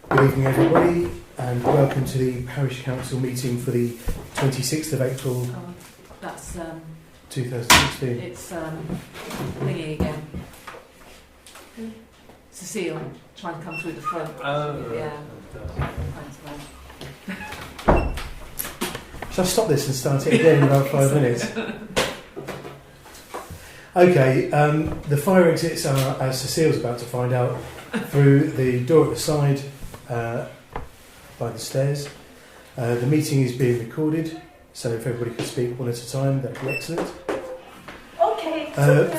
Good evening everybody and welcome to the Parish Council meeting for the 26th of April that's 2016. It's thingy again. Cecile trying to come through the front. Yeah. Thanks, Shall I stop this and start it again in about 5 minutes? Okay, the fire exits are, as Cecile's about to find out, through the door at the side by the stairs. The meeting is being recorded, so if everybody could speak one at a time, that'd be excellent. Okay.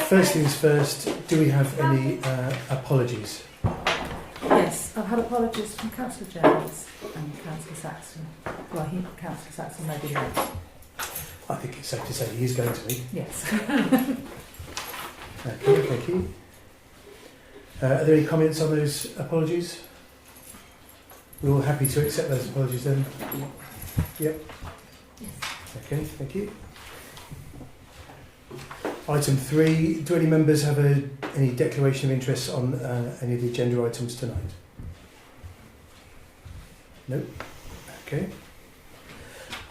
First things first, do we have any apologies? Yes, I've had apologies from Councillor Jones and Councillor Saxon. Well, Councillor Saxon may be late. I think it's safe to say he is going to be. Yes. Okay, thank you. Are there any comments on those apologies? We're all happy to accept those apologies then? Yep. Yes. Okay, thank you. Item 3, do any members have any declaration of interest on any of the agenda items tonight? No? Okay.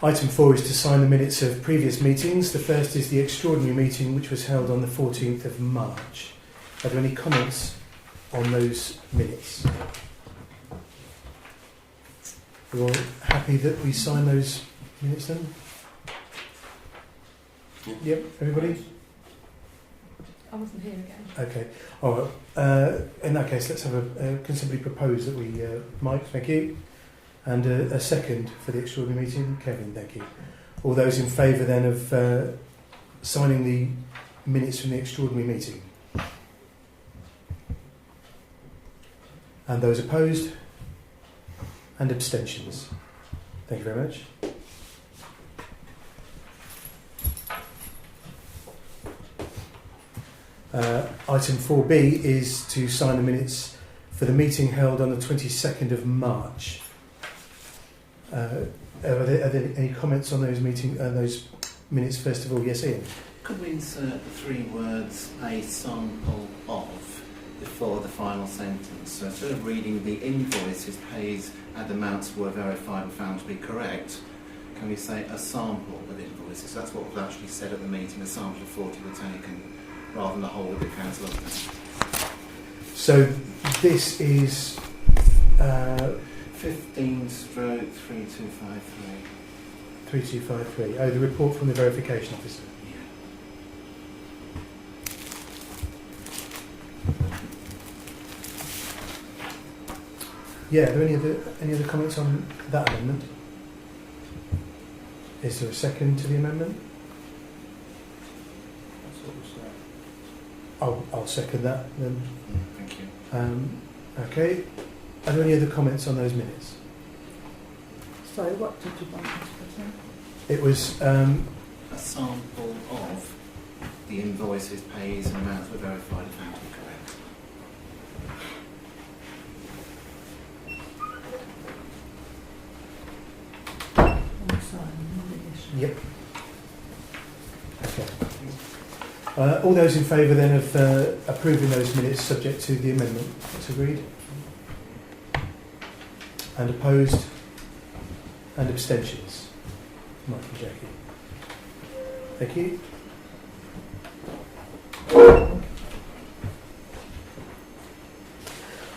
Item 4 is to sign the minutes of previous meetings. The first is the extraordinary meeting which was held on the 14th of March. Are there any comments on those minutes? We're all happy that we sign those minutes then? Yep, everybody? I wasn't here again. Okay. All right. In that case, let's have can somebody propose that we... Mike, thank you. And a second for the extraordinary meeting. Kevin, thank you. All those in favour then of signing the minutes from the extraordinary meeting? And those opposed? And abstentions? Thank you very much. Item 4B is to sign the minutes for the meeting held on the 22nd of March. Are there any comments on those minutes first of all? Yes, Ian. Could we insert the 3 words "a sample of" before the final sentence? So instead of reading the invoices paid and amounts were verified and found to be correct, can we say a sample of invoices? That's what was actually said at the meeting. A sample of 40 were taken, rather than the whole of the council of them. So this is 15/3253. 3253. Oh, the report from the verification officer. Yeah, are there any other comments on that amendment? Is there a second to the amendment? I'll second that then. Thank you. Okay. Are there any other comments on those minutes? Sorry, what did you want me to put in? It was A sample of the invoices paid and amounts were verified and found to be correct. Yep. Okay. All those in favour then of approving those minutes subject to the amendment? That's agreed. And opposed? And abstentions? Mike and Jackie. Thank you.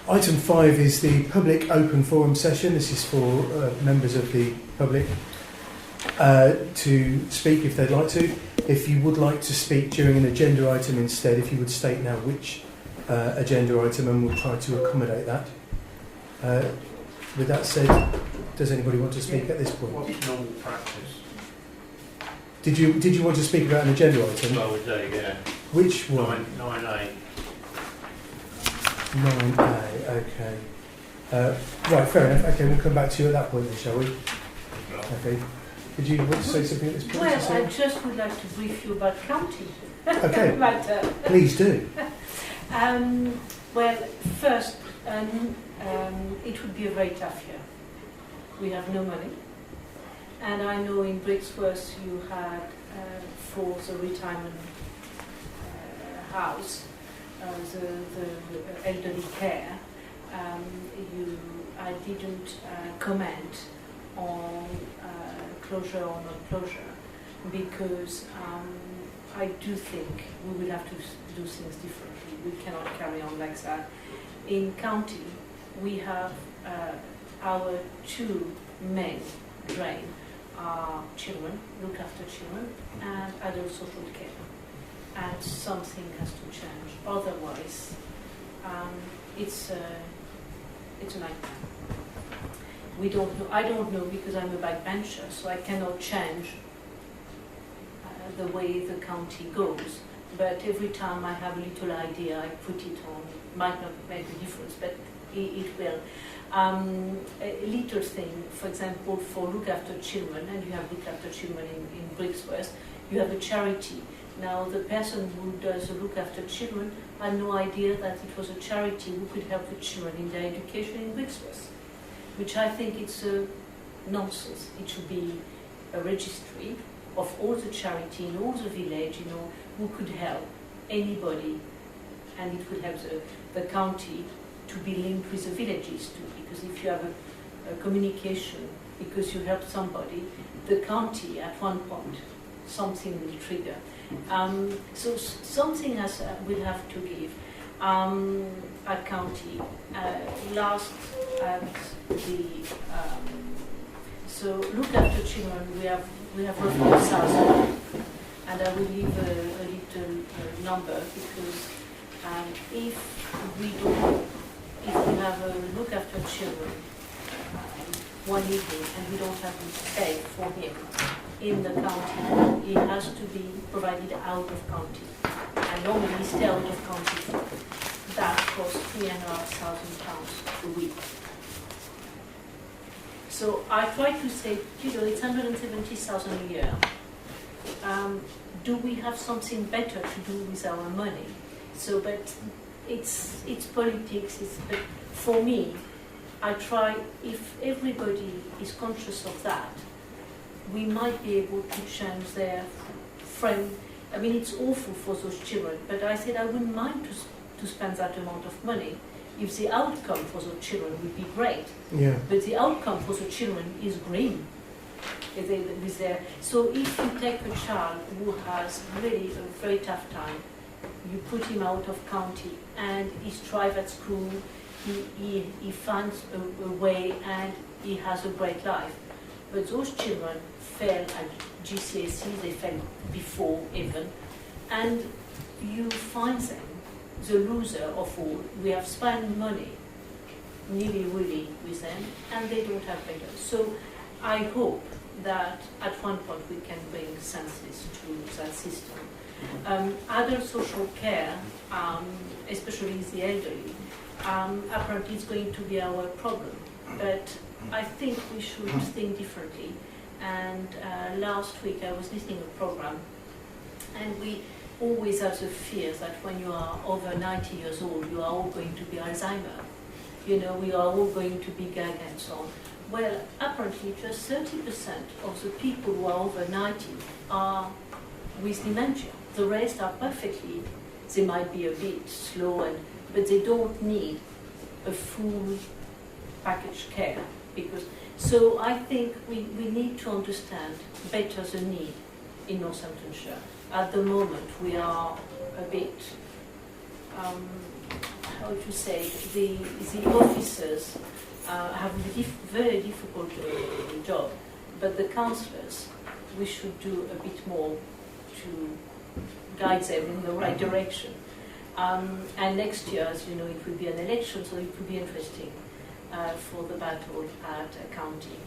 Item 5 is the public open forum session. This is for members of the public to speak if they'd like to. If you would like to speak during an agenda item instead, if you would state now which agenda item, and we'll try to accommodate that. With that said, does anybody want to speak at this point? What's normal practice? Did you want to speak about an agenda item? Well, we do, yeah. Which one? 9A. 9A, okay. Right, fair enough. Okay, we'll come back to you at that point then, shall we? Okay. Did you want to say something at this point? Well, I just would like to brief you about county. Okay. But, please do. well, first, it would be a very tough year. We have no money. And I know in Brixworth you had, for the retirement house, the elderly care, I didn't comment on closure or not closure, because I do think we will have to do things differently. We cannot carry on like that. In county, we have our two main drain are children, look after children, and adult social care. And something has to change. Otherwise, it's a nightmare. We don't know. I don't know because I'm a backbencher, so I cannot change the way the county goes. But every time I have a little idea, I put it on. Might not make a difference, but it will. A little thing, for example, for look after children, and you have look after children in Brixworth, you have a charity. Now, the person who does the look after children had no idea that it was a charity who could help the children in their education in Brixworth, which I think it's a nonsense. It should be a registry of all the charity in all the village, who could help anybody, and it would help the county to be linked with the villages too, because if you have a communication because you help somebody, the county at one point, something will trigger. So something will have to give at county. Last at the so look after children. We have roughly 1,000, and I will leave a little number because if we have a look after children one evening and we don't have to pay for him in the county, he has to be provided out of county. And normally he stays out of county. That costs £3,500 a week. So I try to say, it's 170,000 a year. Do we have something better to do with our money? So, but it's politics. But for me, I try, if everybody is conscious of that, we might be able to change their frame. I mean, it's awful for those children, but I said I wouldn't mind to spend that amount of money if the outcome for the children would be great. Yeah. But the outcome for the children is grim. So if you take a child who has really a very tough time, you put him out of county and he strives at school, he finds a way and he has a great life. But those children fail at GCSE, they fail before even, and you find them the loser of all. We have spent money nilly-willy with them and they don't have better. So I hope that at one point we can bring senses to that system. Adult social care, especially the elderly, apparently is going to be our problem. But I think we should think differently. And last week I was listening to a program, and we always have the fear that when you are over 90 years old, you are all going to be Alzheimer. We are all going to be gaga and so on. Well, apparently just 30% of the people who are over 90 are with dementia. The rest are perfectly, they might be a bit slow, but they don't need a full package care. So I think we need to understand better the need in Northamptonshire. At the moment we are a bit, how to say, the officers have a very difficult job, but the councillors, we should do a bit more to guide them in the right direction. And next year, as you know, it will be an election, so it will be interesting for the battle at county.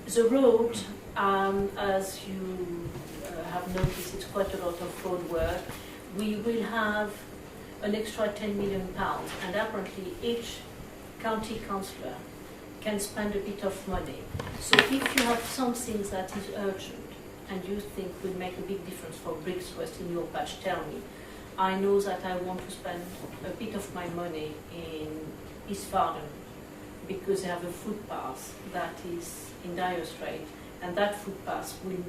The road, as you have noticed, it's quite a lot of road work. We will have an extra £10 million, and apparently each county councillor can spend a bit of money. So if you have something that is urgent and you think will make a big difference for Brixworth in your patch, tell me. I know that I want to spend a bit of my money in East Farden because they have a footpath that is in dire strait, and that footpath will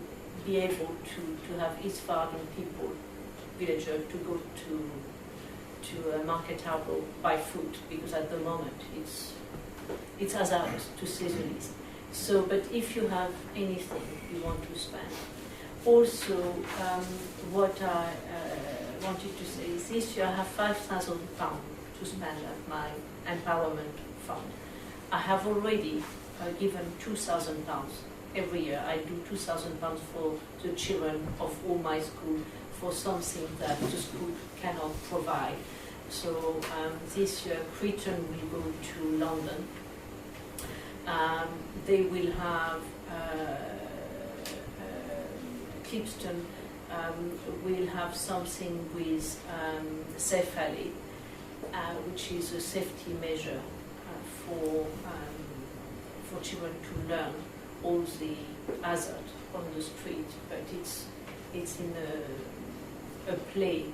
be able to have East Farden people, villagers, to go to to Market Harbour by foot, because at the moment it's hazardous, to say the least. So, but if you have anything you want to spend. Also, what I wanted to say is this year I have £5,000 to spend at my empowerment fund. I have already given £2,000 every year. I do £2,000 for the children of all my school for something that the school cannot provide. So this year Cretan will go to London. They will have Clipston will have something with Safe Alley, which is a safety measure for children to learn all the hazard on the street, but it's in a play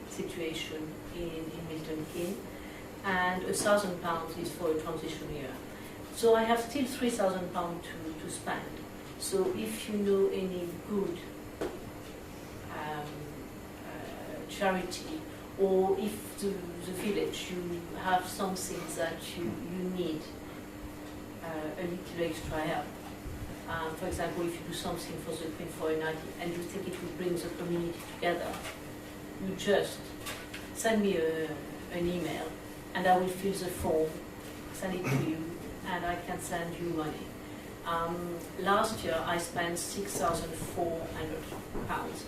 situation in Milton Keynes, and £1,000 is for a transition year. So I have still £3,000 to spend. So if you know any good charity, or if the village you have something that you need a little extra help. For example, if you do something for the Queen for a night and you think it will bring the community together, you just send me an email and I will fill the form, send it to you, and I can send you money. Last year I spent £6,400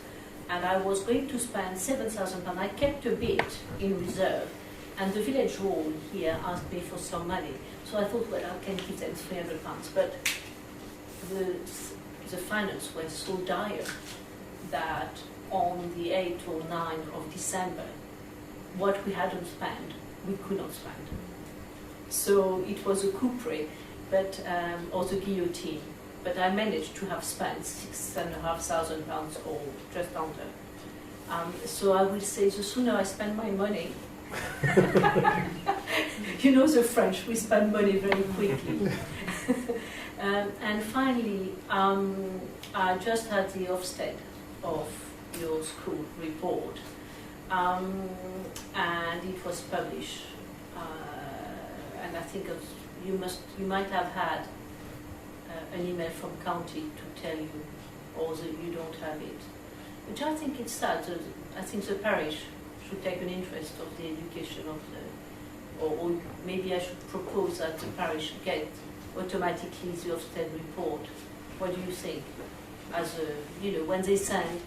and I was going to spend £7,000. I kept a bit in reserve, and the village hall here asked me for some money. So I thought, well, I can give them £300, but the finance was so dire that on the 8th or 9th of December, what we hadn't spent, we could not spend. So it was a coup près, but or the guillotine. But I managed to have spent £6,500 or just under. So I will say, the sooner I spend my money, you know the French, we spend money very quickly. And finally, I just had the Ofsted of your school report, and it was published. And I think you might have had an email from county to tell you, or that you don't have it. Which I think it's sad. I think the parish should take an interest of the education of the, or maybe I should propose that the parish get automatically the Ofsted report. What do you think? As a, you know, when they send,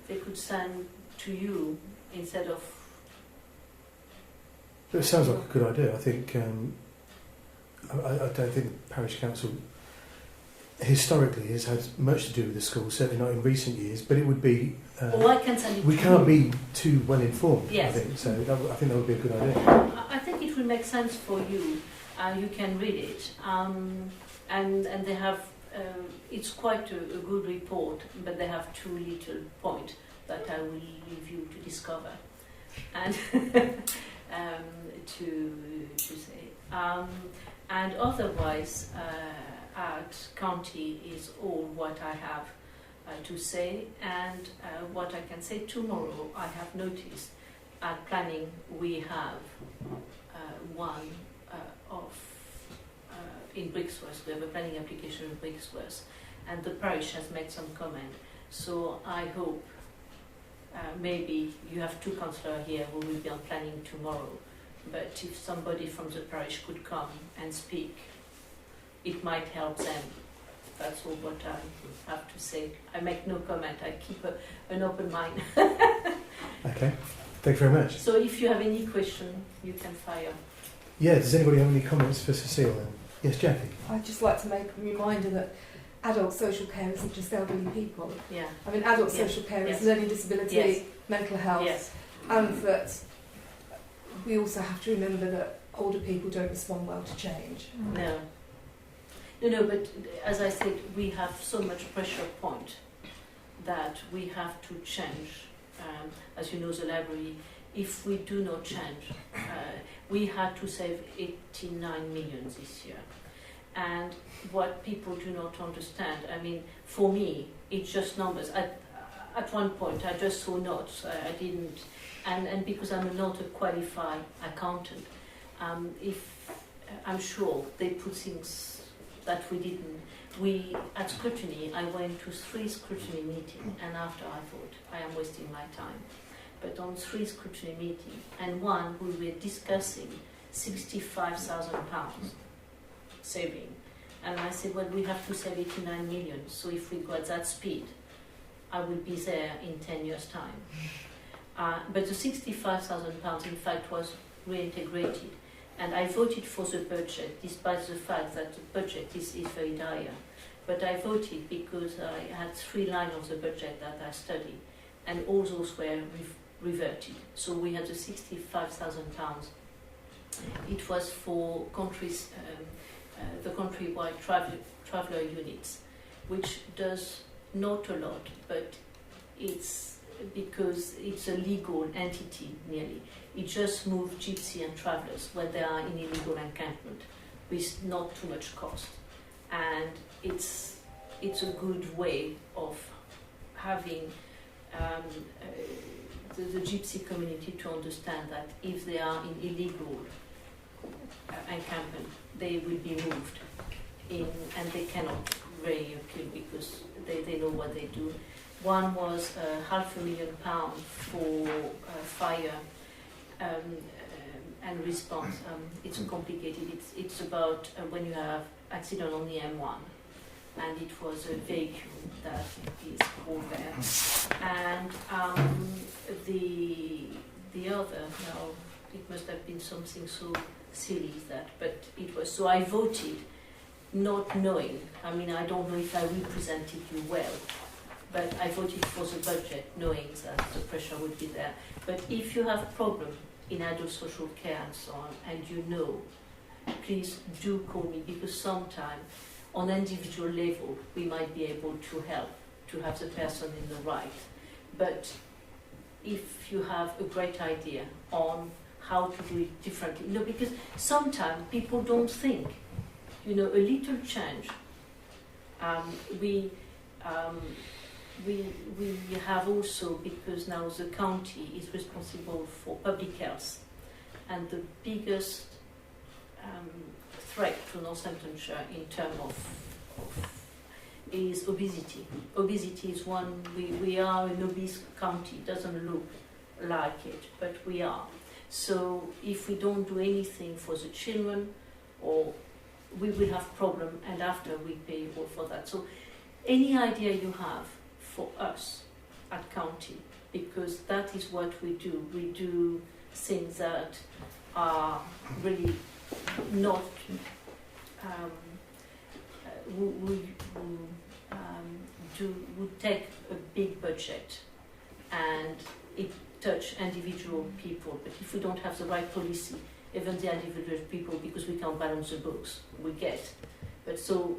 they could send to you instead of. It sounds like a good idea. I think I don't think the parish council historically has had much to do with the school. Certainly not in recent years, but it would be. I can send it. We can't be too well informed. Yes. I think so. I think that would be a good idea. I think it will make sense for you. You can read it, and they have. It's quite a good report, but they have two little points that I will leave you to discover, and to say. And otherwise, at county is all what I have to say, and what I can say tomorrow. I have noticed at planning we have one in Brixworth. We have a planning application in Brixworth, and the parish has made some comment. So I hope maybe you have two councillors here who will be on planning tomorrow, but if somebody from the parish could come and speak, it might help them. That's all what I have to say. I make no comment. I keep an open mind. Okay, thank you very much. So if you have any question, you can fire. Yeah, does anybody have any comments for Cecile then? Yes, Jackie? I'd just like to make a reminder that adult social care isn't just elderly people. Yeah. I mean, adult Yes. social care Yes. is learning disability, Yes. mental health, Yes. and that we also have to remember that older people don't respond well to change. No. No, but as I said, we have so much pressure point that we have to change. As you know, the library, if we do not change, we had to save 89 million this year. And what people do not understand, I mean, for me, it's just numbers. At one point, I just saw notes. I didn't and because I'm not a qualified accountant, I'm sure they put things that we didn't. At scrutiny, I went to 3 scrutiny meetings, and after I thought, I am wasting my time. But on 3 scrutiny meetings, and one we were discussing £65,000 saving. And I said, well, we have to save 89 million, so if we go at that speed, I will be there in 10 years' time. But the £65,000, in fact, was reintegrated. And I voted for the budget, despite the fact that the budget is very dire. But I voted because I had 3 lines of the budget that I studied, and all those were reverted. So we had the £65,000. It was for countries, the countrywide traveller units, which does not a lot, but it's because it's a legal entity nearly. It just moves gypsy and travellers when they are in illegal encampment with not too much cost. And it's a good way of having the gypsy community to understand that if they are in illegal encampment, they will be moved in, and they cannot really appeal because they know what they do. One was £500,000 for fire and response. It's complicated. It's about when you have accident on the M1, and it was a vehicle that is called there. And the other, now it must have been something so silly that, but it was. So I voted, not knowing. I mean, I don't know if I represented you well, but I voted for the budget, knowing that the pressure would be there. But if you have a problem in adult social care and so on, and you know, please do call me, because sometimes on individual level we might be able to help to have the person in the right. But if you have a great idea on how to do it differently, you know, because sometimes people don't think, you know, a little change. We have also, because now the county is responsible for public health, and the biggest threat to Northamptonshire in terms of is obesity. Obesity is one, we are an obese county, it doesn't look like it, but we are. So if we don't do anything for the children, or we will have problem, and after we pay all for that. So any idea you have for us at county, because that is what we do. We do things that are really not would take a big budget and it touch individual people. But if we don't have the right policy, even the individual people, because we can't balance the books, we get. But so,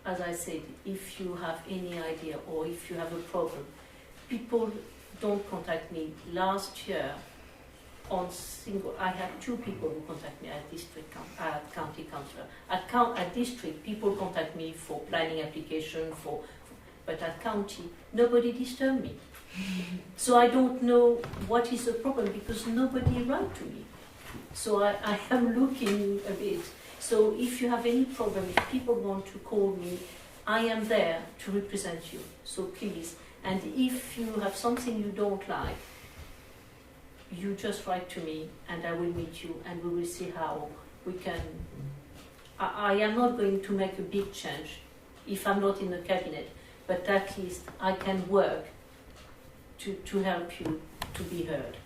as I said, if you have any idea or if you have a problem, people don't contact me. Last year, I had 2 people who contact me at district, at county councillor. At district, people contact me for planning application, but at county, nobody disturbed me. So I don't know what is the problem, because nobody wrote to me. So I am looking a bit. So if you have any problem, if people want to call me, I am there to represent you. So please, and if you have something you don't like, you just write to me and I will meet you and we will see how we can. I am not going to make a big change if I'm not in the cabinet, but at least I can work to help you to be heard.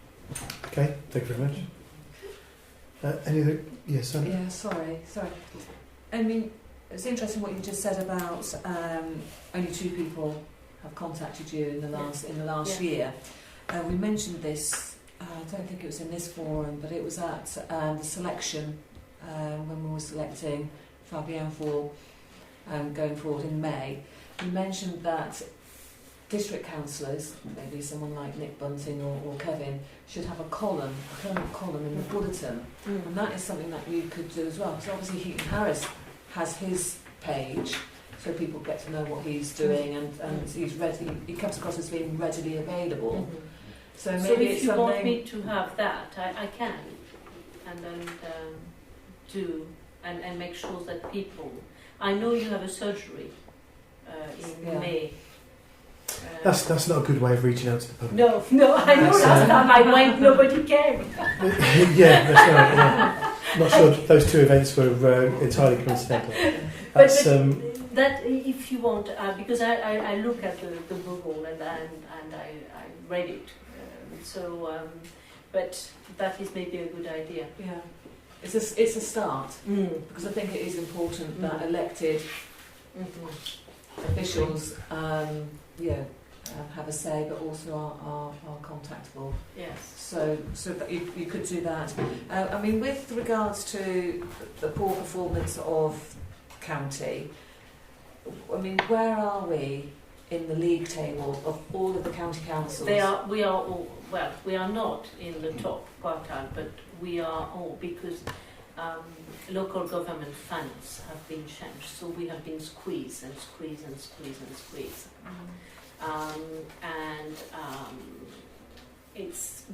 Okay, thank you very much. Any other? Yes, Sandra? Yeah, sorry. I mean, it's interesting what you just said about only 2 people have contacted you in the last year. We mentioned this. I don't think it was in this forum, but it was at the selection when we were selecting Fabienne for going forward in May. We mentioned that district councillors, maybe someone like Nick Bunting or Kevin, should have a permanent column in the bulletin, and that is something that you could do as well. Because obviously Heaton Harris has his page, so people get to know what he's doing, and he's ready. He comes across as being readily available. So So maybe if it's you want something. me to have that, I can, and then do and make sure that people. I know you have a surgery in Yeah. May. That's not a good way of reaching out to the public. No, I know That's, last time I went, nobody came. Yeah, that's right. Yeah. Not sure those two events were entirely coincidental. That's That if you want, because I look at the Google and I read it, but that is maybe a good idea. Yeah, it's a start because I think it is important that elected officials, have a say, but also are contactable. Yes. So that you could do that. I mean, with regards to the poor performance of county, I mean, where are we in the league table of all of the county councils? We are all, well, we are not in the top quartile, but we are all, because local government funds have been changed, so we have been squeezed and squeezed and squeezed and squeezed.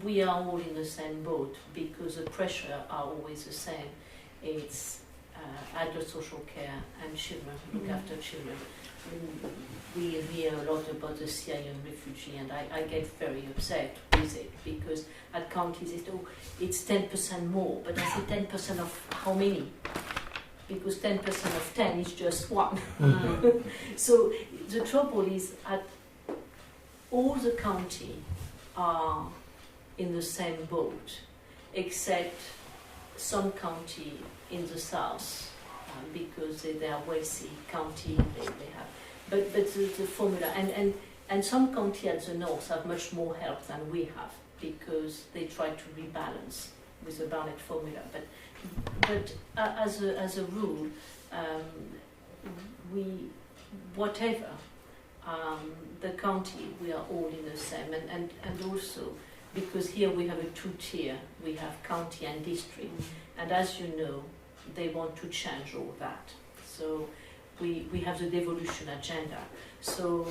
We are all in the same boat because the pressure are always the same. It's adult social care and children, look after children. We hear a lot about the Syrian refugee, and I get very upset with it because at counties it's 10% more, but I say 10% of how many? Because 10% of 10 is just one. So the trouble is all the county are in the same boat, except some county in the south, because they are wealthy county, they have. But the formula, and some county at the north have much more help than we have, because they try to rebalance with the Barnett formula. But as a rule, whatever the county, we are all in the same, and also because here we have a two-tier, we have county and district, and as you know, they want to change all that. So we have the devolution agenda. So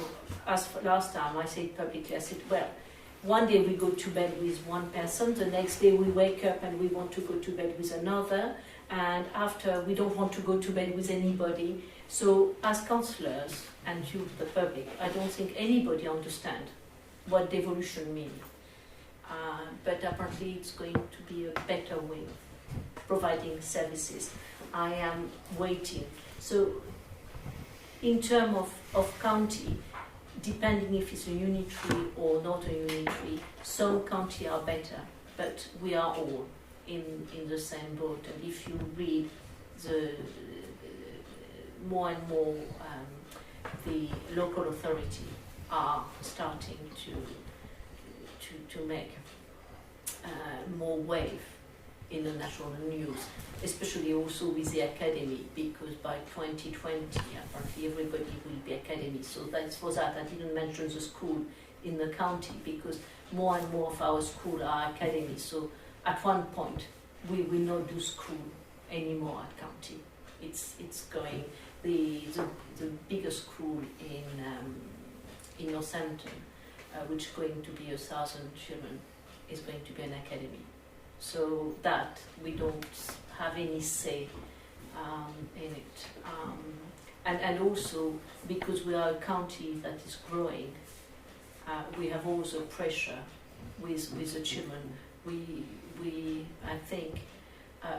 as for last time, I said publicly, I said, well, one day we go to bed with one person, the next day we wake up and we want to go to bed with another, and after we don't want to go to bed with anybody. So as councillors and you, the public, I don't think anybody understands what devolution means. But apparently it's going to be a better way of providing services. I am waiting. So in terms of county, depending if it's a unitary or not a unitary, some county are better, but we are all in the same boat. And if you read the more and more, the local authority are starting to make more wave in the national news, especially also with the academy, because by 2020 apparently everybody will be academy. So that's for that I didn't mention the school in the county, because more and more of our schools are academy. So at one point we will not do school anymore at county. It's going, the biggest school in Northampton, which is going to be 1,000 children, is going to be an academy. So that we don't have any say in it. And also, because we are a county that is growing, we have also pressure with the children. We I think,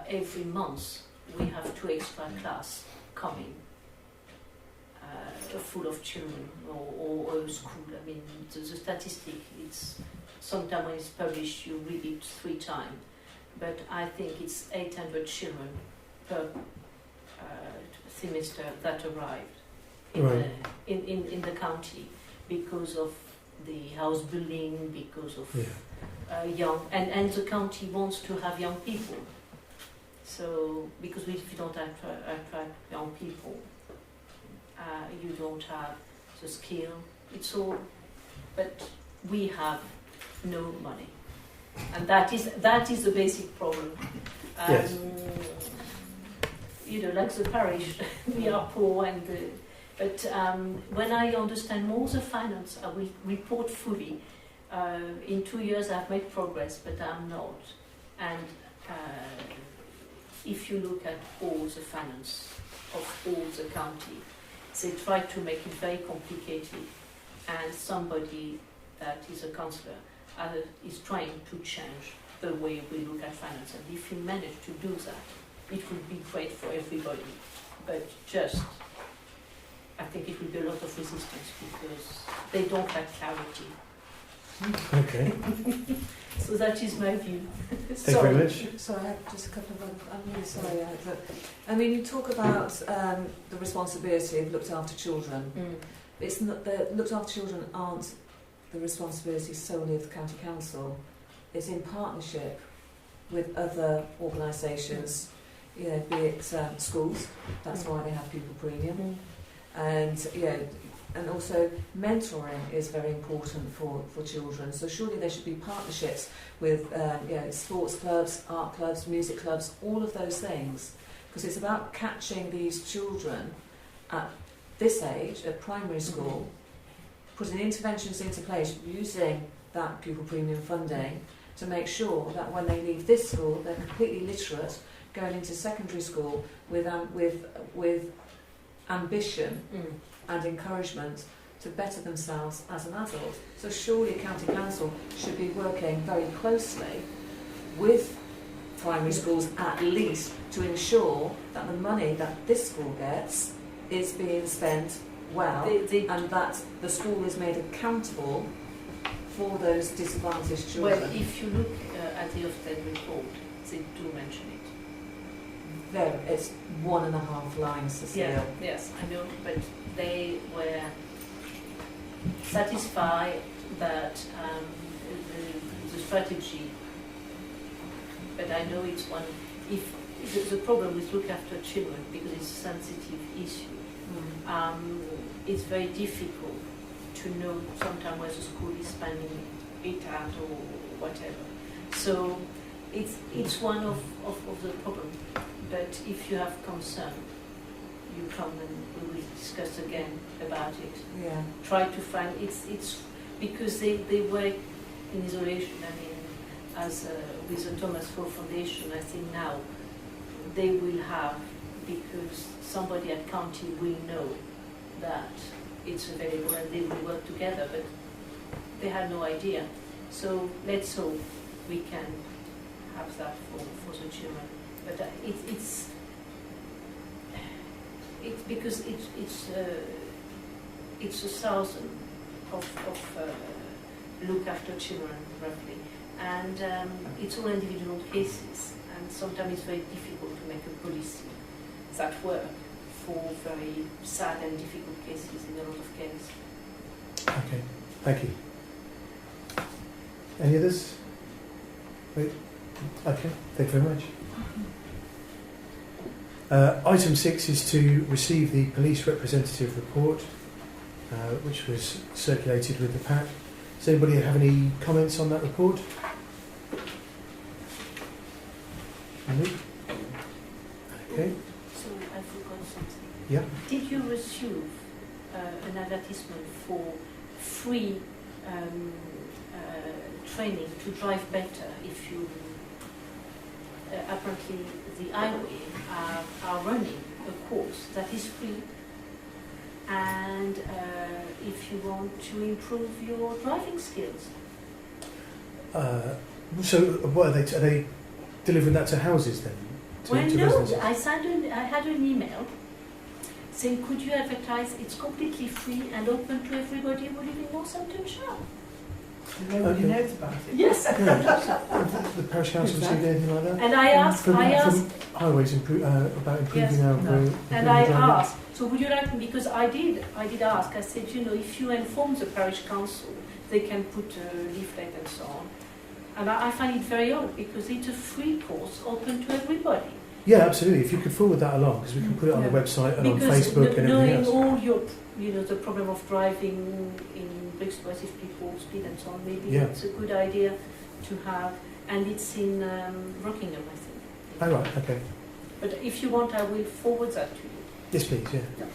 every month we have 2 extra class coming, full of children, or a school. I mean, the statistic, it's sometimes when it's published you read it 3 times, but I think it's 800 children per semester that arrived in the county because of the house building, because of young, and the county wants to have young people. So because if you don't attract young people, you don't have the skill. It's all, but we have no money, and that is the basic problem. Yes. You know, like the parish, we are poor, but when I understand more the finance, I will report fully. in 2 years I've made progress, but I'm not. And if you look at all the finance of all the county, they try to make it very complicated, and somebody that is a councillor is trying to change the way we look at finance. And if you manage to do that, it would be great for everybody. But just, I think it will be a lot of resistance because they don't have clarity. Okay. So that is my view. Thank you very much. Sorry, I have just a couple of other. I'm really sorry, but I mean, you talk about the responsibility of looked after children. It's not the looked after children aren't the responsibility solely of the county council. It's in partnership with other organisations. You know, be it schools. That's why they have pupil premium, and and also mentoring is very important for children. So surely there should be partnerships with sports clubs, art clubs, music clubs, all of those things, because it's about catching these children at this age, at primary school, putting interventions into place using that pupil premium funding to make sure that when they leave this school they're completely literate, going into secondary school with ambition and encouragement to better themselves as an adult. So surely County Council should be working very closely with primary schools at least to ensure that the money that this school gets is being spent well, and that the school is made accountable for those disadvantaged children. Well, if you look at the Ofsted report, they do mention it. It's 1.5 lines, Cecile. Yeah, yes, I know, but they were satisfied that the strategy, but I know it's one, if the problem with look after children, because it's a sensitive issue, it's very difficult to know sometimes where the school is spending it at or whatever. So it's one of the problems. But if you have concern, you come and we will discuss again about it. Yeah. Try to find it's because they work in isolation. I mean, as with the Thomas Ford Foundation, I think now they will have, because somebody at county will know that it's available and they will work together. But they had no idea. So let's hope we can have that for the children. But it's because it's 1,000 of look after children roughly, and it's all individual cases, and sometimes it's very difficult to make a policy that work for very sad and difficult cases in a lot of cases. Okay, thank you. Any others? Wait. Okay, thank you very much. Item 6 is to receive the police representative report, which was circulated with the pack. Does anybody have any comments on that report? Okay. Sorry, I forgot something. Yeah. Did you receive an advertisement for free training to drive better if you apparently the highway are running a course that is free, and if you want to improve your driving skills. So what are they delivering that to houses then? To No, residences? I had an email saying, could you advertise, it's completely free and open to everybody who live in Northamptonshire. Nobody Okay. knows about it. Yes. The parish council received anything like that? And I asked, From highways about improving Yes, our no. and I asked, so would you like, because I did ask, I said, if you inform the parish council, they can put a leaflet and so on. And I find it very odd, because it's a free course open to everybody. Yeah, absolutely. If you could forward that along, because we can put it on the website and on Facebook and everything knowing else. all your, the problem of driving in Brixworth, if people speed and so on, maybe it's a good idea to have, and it's in Rockingham, I think. Oh, right, okay. But if you want, I will forward that to you. Yes, please, yeah. Yeah,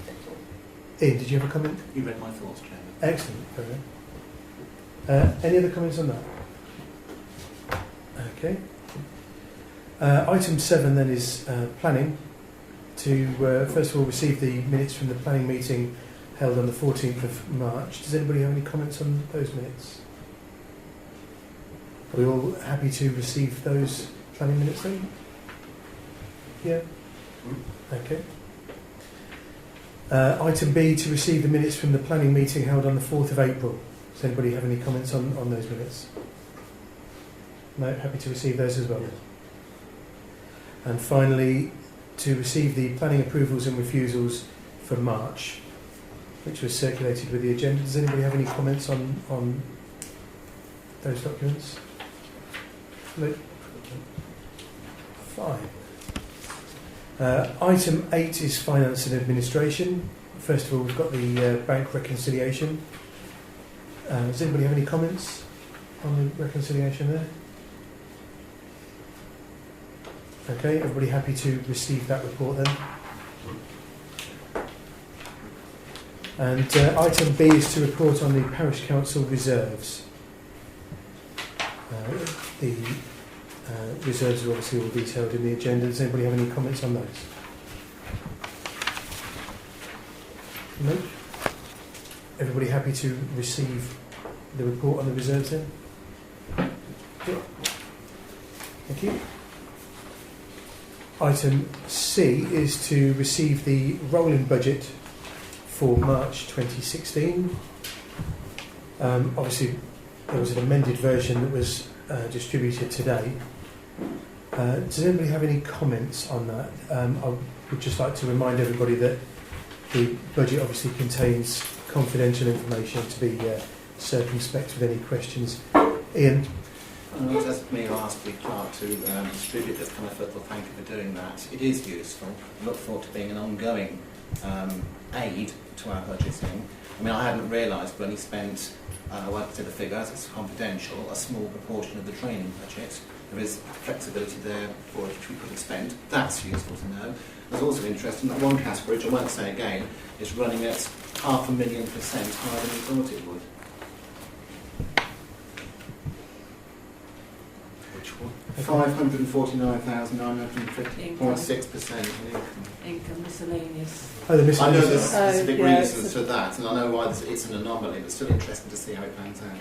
that's all. Ian, did you have a comment? You read my thoughts, Chairman. Excellent, very good. Any other comments on that? Okay. Item 7 then is planning. To first of all receive the minutes from the planning meeting held on the 14th of March. Does anybody have any comments on those minutes? Are we all happy to receive those planning minutes then? Yeah? Okay. Item B, to receive the minutes from the planning meeting held on the 4th of April. Does anybody have any comments on those minutes? No? Happy to receive those as well? And finally, to receive the planning approvals and refusals for March, which was circulated with the agenda. Does anybody have any comments on those documents? No? Fine. Item 8 is finance and administration. First of all, we've got the bank reconciliation. Does anybody have any comments on the reconciliation there? Okay, everybody happy to receive that report then? And item B is to report on the parish council reserves. The reserves are obviously all detailed in the agenda. Does anybody have any comments on those? No? Everybody happy to receive the report on the reserves then? Yeah. Thank you. Item C is to receive the rolling budget for March 2016. Obviously, there was an amended version that was distributed today. Does anybody have any comments on that? I would just like to remind everybody that the budget obviously contains confidential information, to be circumspect with any questions. Ian? That's me who asked the clerk to distribute this kind of football. Thank you for doing that. It is useful. I look forward to being an ongoing aid to our budgeting. I mean, I hadn't realised when he spent, I won't say the figures, it's confidential, a small proportion of the training budget. There is flexibility there for which we could have spent. That's useful to know. It's also interesting that one category, which I won't say again, is running at 500,000% higher than we thought it would. Which one? 549,950.6% Income miscellaneous. Oh, the I know miscellaneous. there's specific yeah, reasons to that, and I know why it's an anomaly, but it's still interesting to see how it pans out.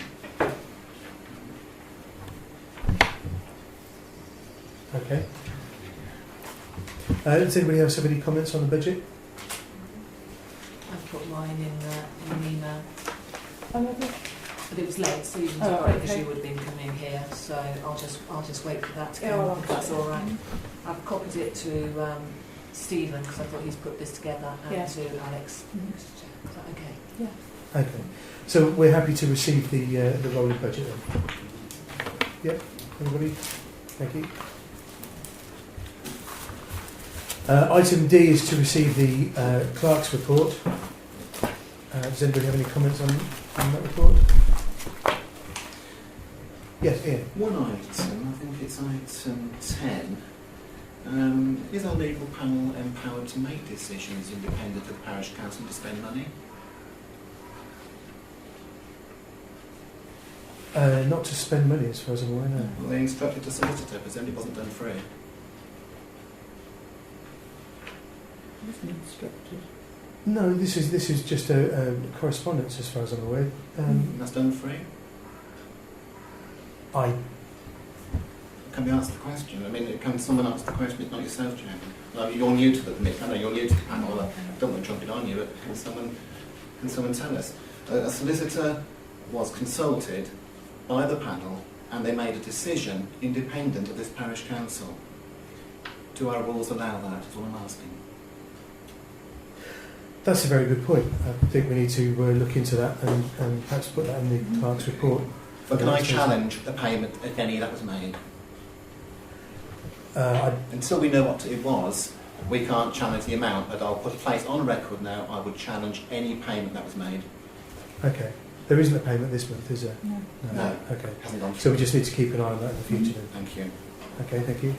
Okay. Does anybody else have any comments on the budget? I've put mine in an email, Another? but it was late, so you can Oh, because okay. you would have been coming here. So I'll just wait for that to Yeah, come. I'll If that's have all right. I've copied it to Stephen because I thought he's put this together, and Yeah. to Alex. Is that okay? Okay. So we're happy to receive the rolling budget then? Yep. Everybody? Thank you. Item D is to receive the clerk's report. Does anybody have any comments on that report? Yes, Ian. One item, I think it's item 10. Is our legal panel empowered to make decisions independent of the parish council to spend money? Not to spend money, as far as I'm aware, no. Well, they instructed the solicitor, but it wasn't done free. No, this is just a correspondence, as far as I'm aware. That's done free? Can we answer the question? I mean, can someone answer the question? It's not yourself, Chairman. Well, you're new to the committee. I know you're new to the panel. I don't want to jump it on you, but can someone tell us? A solicitor was consulted by the panel, and they made a decision independent of this parish council. Do our rules allow that? Is what I'm asking. That's a very good point. I think we need to look into that and perhaps put that in the clerk's report. But can I challenge the payment, if any, that was made? Until we know what it was, we can't challenge the amount, but I'll put a place on record now, I would challenge any payment that was made. Okay. There isn't a payment this month, is there? No. No. Okay. Hasn't gone So we just need to keep an eye on that in the future then. Thank you. Okay, thank you.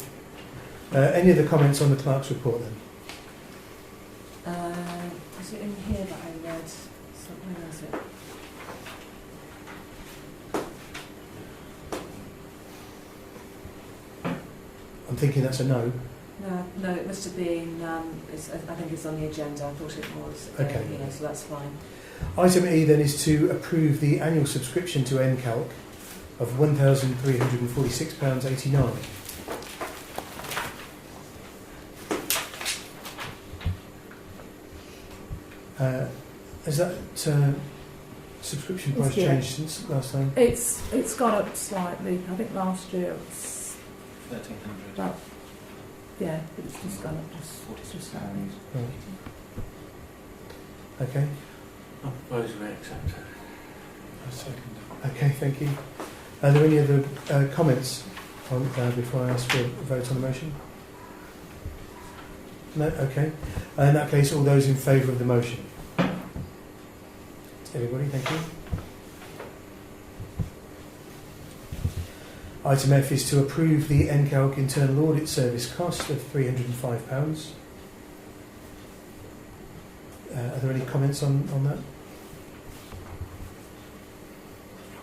Any other comments on the clerk's report then? Is it in here that I read? Where is it? I'm thinking that's a no. No, it must have been. I think it's on the agenda. I thought it was. Okay. So that's fine. Item E then is to approve the annual subscription to NCALC of £1,346.89. Has that subscription price changed since last time? It's gone up slightly. I think last year it was 1,300. about, yeah, it's just gone up just slightly. Right. Okay. I propose we accept it. Okay, thank you. Are there any other comments on, before I ask for a vote on the motion? No? Okay. In that case, all those in favour of the motion? Everybody, thank you. Item F is to approve the NCALC internal audit service cost of £305. Are there any comments on that?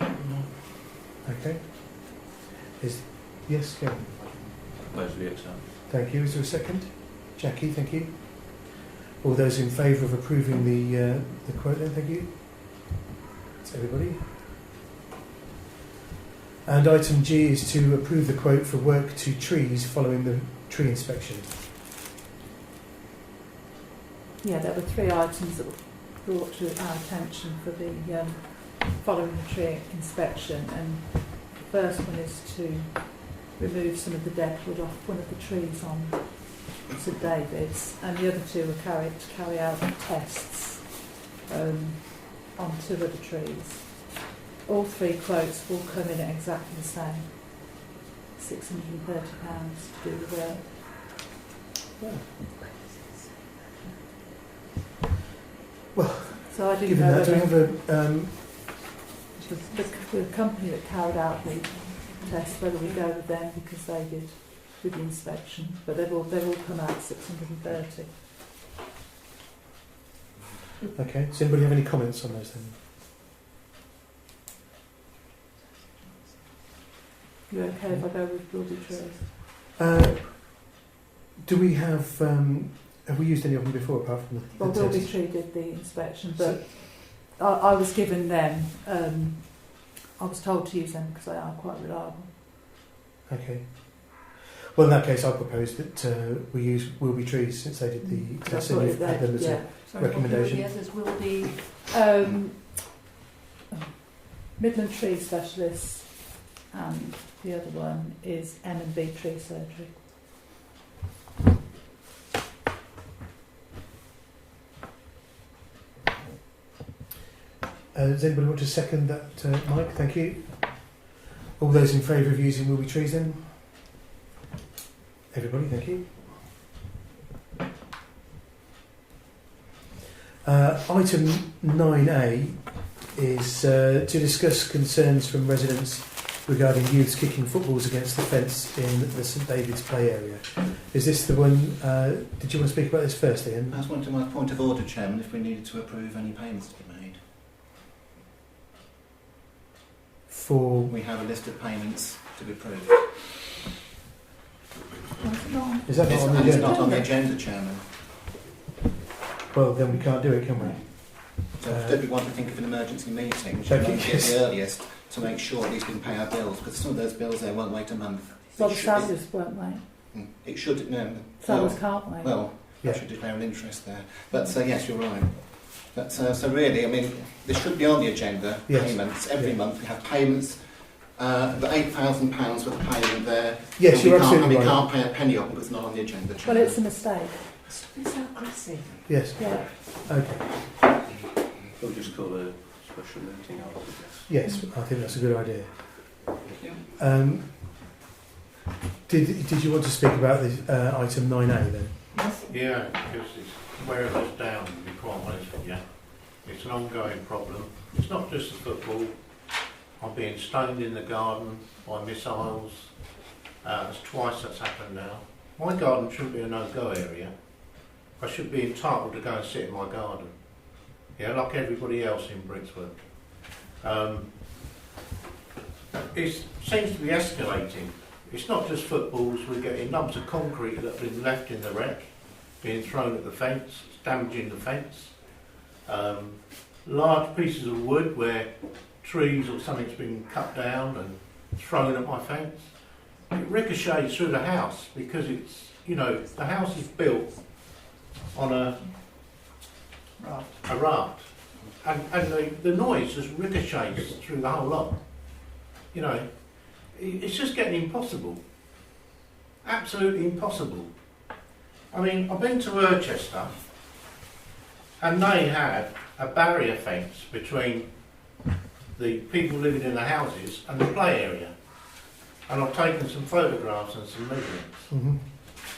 No. Okay. Yes, Kevin? Propose we accept. Thank you. Is there a second? Jackie, thank you. All those in favour of approving the quote then, thank you. That's everybody. And item G is to approve the quote for work to trees following the tree inspection. Yeah, there were 3 items that were brought to our attention for the following the tree inspection, and the first one is to remove some of the dead wood off one of the trees on St David's, and the other 2 were to carry out tests on 2 other trees. All 3 quotes will come in at exactly the same, £630 to do the work. Well, So I didn't given know that, do we whether have the company that carried out the test, whether we go with them because they did with the inspection, but they've all come out 630. Okay, does anybody have any comments on those then? You okay if I go with Wilby Trees? Do we have we used any of them before apart from the Well, Wilby test? Tree did the inspection, but I was given them, I was told to use them because they are quite reliable. Okay. Well, in that case, I propose that we use Wilby Trees since they did the test and you've had them as a recommendation. The others will be. Midland Tree Specialists, and the other one is M&B Tree Surgery. Does anybody want to second that, Mike? Thank you. All those in favour of using Wilby Trees then? Everybody, thank you. Item 9A is to discuss concerns from residents regarding youths kicking footballs against the fence in the St David's play area. Is this the one, did you want to speak about this first, Ian? I just wanted to my point of order, Chairman, if we needed to approve any payments to be made. For... We have a list of payments to be approved. Is that not on the It's agenda? not on the agenda, Chairman. Well, then we can't do it, can we? So did we want to think of an emergency meeting, which Thank we you. might get the earliest, to make sure at least we can pay our bills, because some of those bills there won't wait a month. Well, the It should- salaries weren't they? It should, no. Salaries can't wait. Well, Yeah. I should declare an interest there. But yes, you're right. But so really, I mean, this should be on the agenda, Yes. payments. Every Yeah. month we have payments. The £8,000 worth of payment there. Yes, And you're we can't, absolutely and we right. can't pay a penny of it because it's not on the agenda, Well, Chairman. it's a mistake. Stop being so aggressive. Yes. Yeah. Okay. We'll just call a special meeting, I would suggest. Yes, I think that's a good idea. Yeah. Did you want to speak about this item 9A then? Yeah, because it's wearing us down, to be quite honest with you. It's an ongoing problem. It's not just the football. I'm being stoned in the garden by missiles. It's twice that's happened now. My garden shouldn't be a no-go area. I should be entitled to go and sit in my garden. Yeah, like everybody else in Brixworth. It seems to be escalating. It's not just footballs, we're getting lumps of concrete that have been left in the wreck, being thrown at the fence, it's damaging the fence. Large pieces of wood where trees or something's been cut down and thrown at my fence. It ricochets through the house because it's, you know, the house is built on a raft. And the noise just ricochets through the whole lot. You know, it's just getting impossible. Absolutely impossible. I mean, I've been to Worcester and they had a barrier fence between the people living in the houses and the play area. And I've taken some photographs and some measurements. Mm-hmm.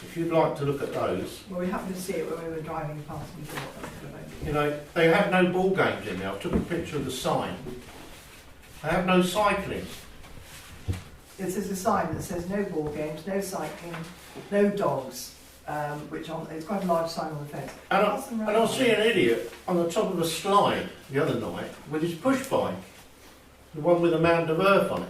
If you'd like to look at those. Well, we happened to see it when we were driving past and thought that was good. You know, they have no ball games in there. I took a picture of the sign. They have no cycling. There's a sign that says no ball games, no cycling, no dogs, it's quite a large sign on the fence. And I see an idiot on the top of a slide the other night with his push bike, the one with a mound of earth on it.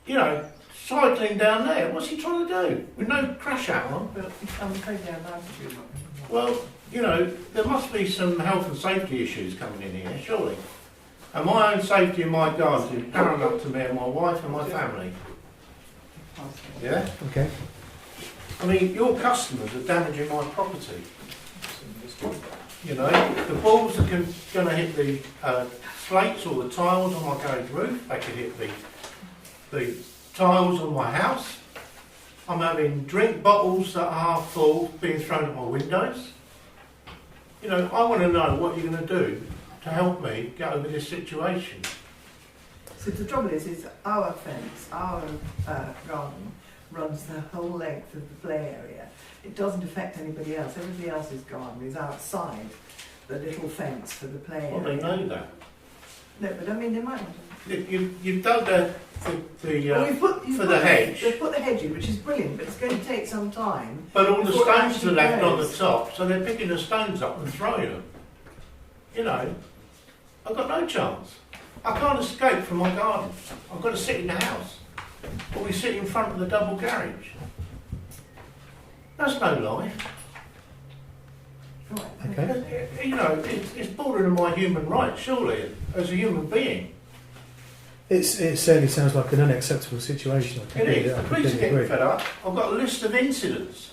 You know, cycling down there. What's he trying to do? With no crash out on? But I'm afraid they're allowed to do that. Well, you know, there must be some health and safety issues coming in here, surely. And my own safety in my garden is paramount to me and my wife and my family. Yeah? Okay. I mean, your customers are damaging my property. You know, the balls are going to hit the slates or the tiles on my garage roof. They could hit the tiles on my house. I'm having drink bottles that are half full being thrown at my windows. You know, I want to know what you're going to do to help me get over this situation. So the trouble is our fence, our garden, runs the whole length of the play area. It doesn't affect anybody else. Everybody else's garden is outside the little fence for the play Well, area. they know that. No, but I mean, they might not. You've dug the For the hedge. They've put the hedge in, which is brilliant, but it's going to take some time. But all the before it stones are actually left on the grows. top, so they're picking the stones up and throwing them. You know, I've got no chance. I can't escape from my garden. I've got to sit in the house. Or we sit in front of the double garage. That's no life. Right. Okay. You know, it's bordering on my human rights, surely, as a human being. It certainly sounds like an unacceptable situation. I It is. completely The police are getting agree. fed up. I've got a list of incidents,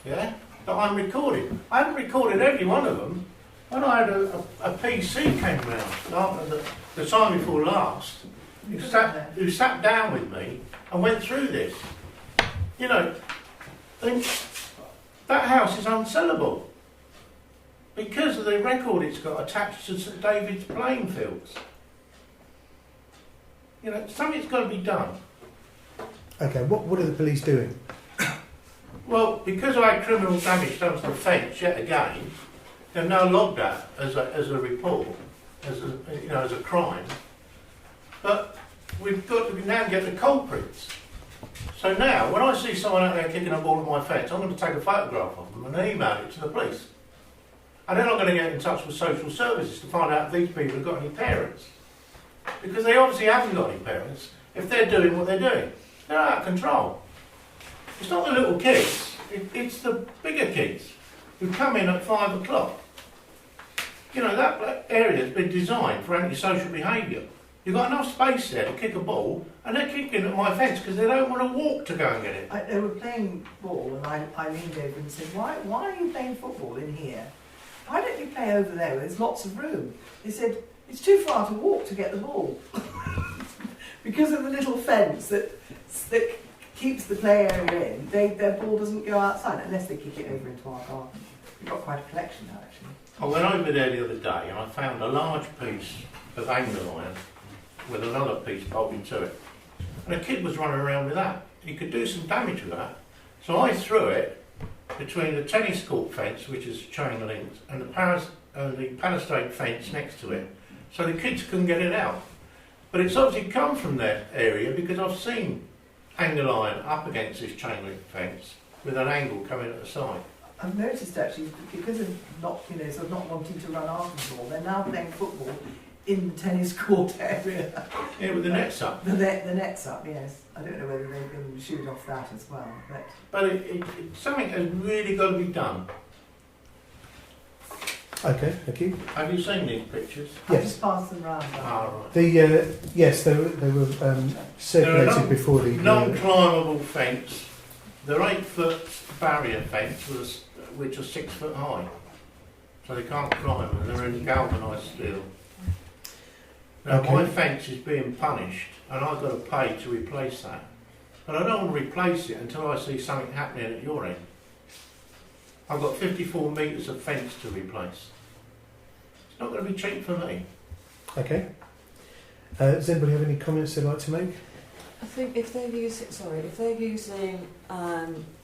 yeah, that I'm recording. I haven't recorded every one of them. When I had a PC came round after the time before last, who sat down with me and went through this. You know, that house is unsellable because of the record it's got attached to St David's playing fields. You know, something's got to be done. Okay, what are the police doing? Well, because I had criminal damage done to the fence yet again, they've now logged that as a report, as a crime. But we've got to now get the culprits. So now, when I see someone out there kicking a ball at my fence, I'm going to take a photograph of them and email it to the police. And then I'm going to get in touch with social services to find out if these people have got any parents. Because they obviously haven't got any parents if they're doing what they're doing. They're out of control. It's not the little kids, it's the bigger kids who come in at 5 o'clock. You know, that area has been designed for antisocial behaviour. You've got enough space there to kick a ball, and they're kicking at my fence because they don't want to walk to go and get it. They were playing ball, and I leaned over and said, why are you playing football in here? Why don't you play over there where there's lots of room? They said, it's too far to walk to get the ball. Because of the little fence that keeps the play area in, their ball doesn't go outside unless they kick it over into our garden. We've got quite a collection now, actually. I went over there the other day and I found a large piece of angle iron with another piece bolted to it. And a kid was running around with that. He could do some damage with that. So I threw it between the tennis court fence, which is chain linked, and the palisade fence next to it, so the kids couldn't get it out. But it's obviously come from that area because I've seen angle iron up against this chain link fence with an angle coming at the side. I've noticed actually, because of not wanting to run after the ball, they're now playing football in the tennis court area. Yeah, with the nets up. The net's up, yes. I don't know whether they've been shooed off that as well. But Something has really got to be done. Okay, thank you. Have you seen these pictures? I Yes. just passed them round. Right. Yes, they were circulated before the. Non-climbable fence. They're 8-foot barrier fence which are 6 foot high, so they can't climb them. They're in galvanised steel. Now Okay. my fence is being punished, and I've got to pay to replace that. But I don't want to replace it until I see something happening at your end. I've got 54 metres of fence to replace. It's not going to be cheap for me. Okay. Does anybody have any comments they'd like to make? I think if they're using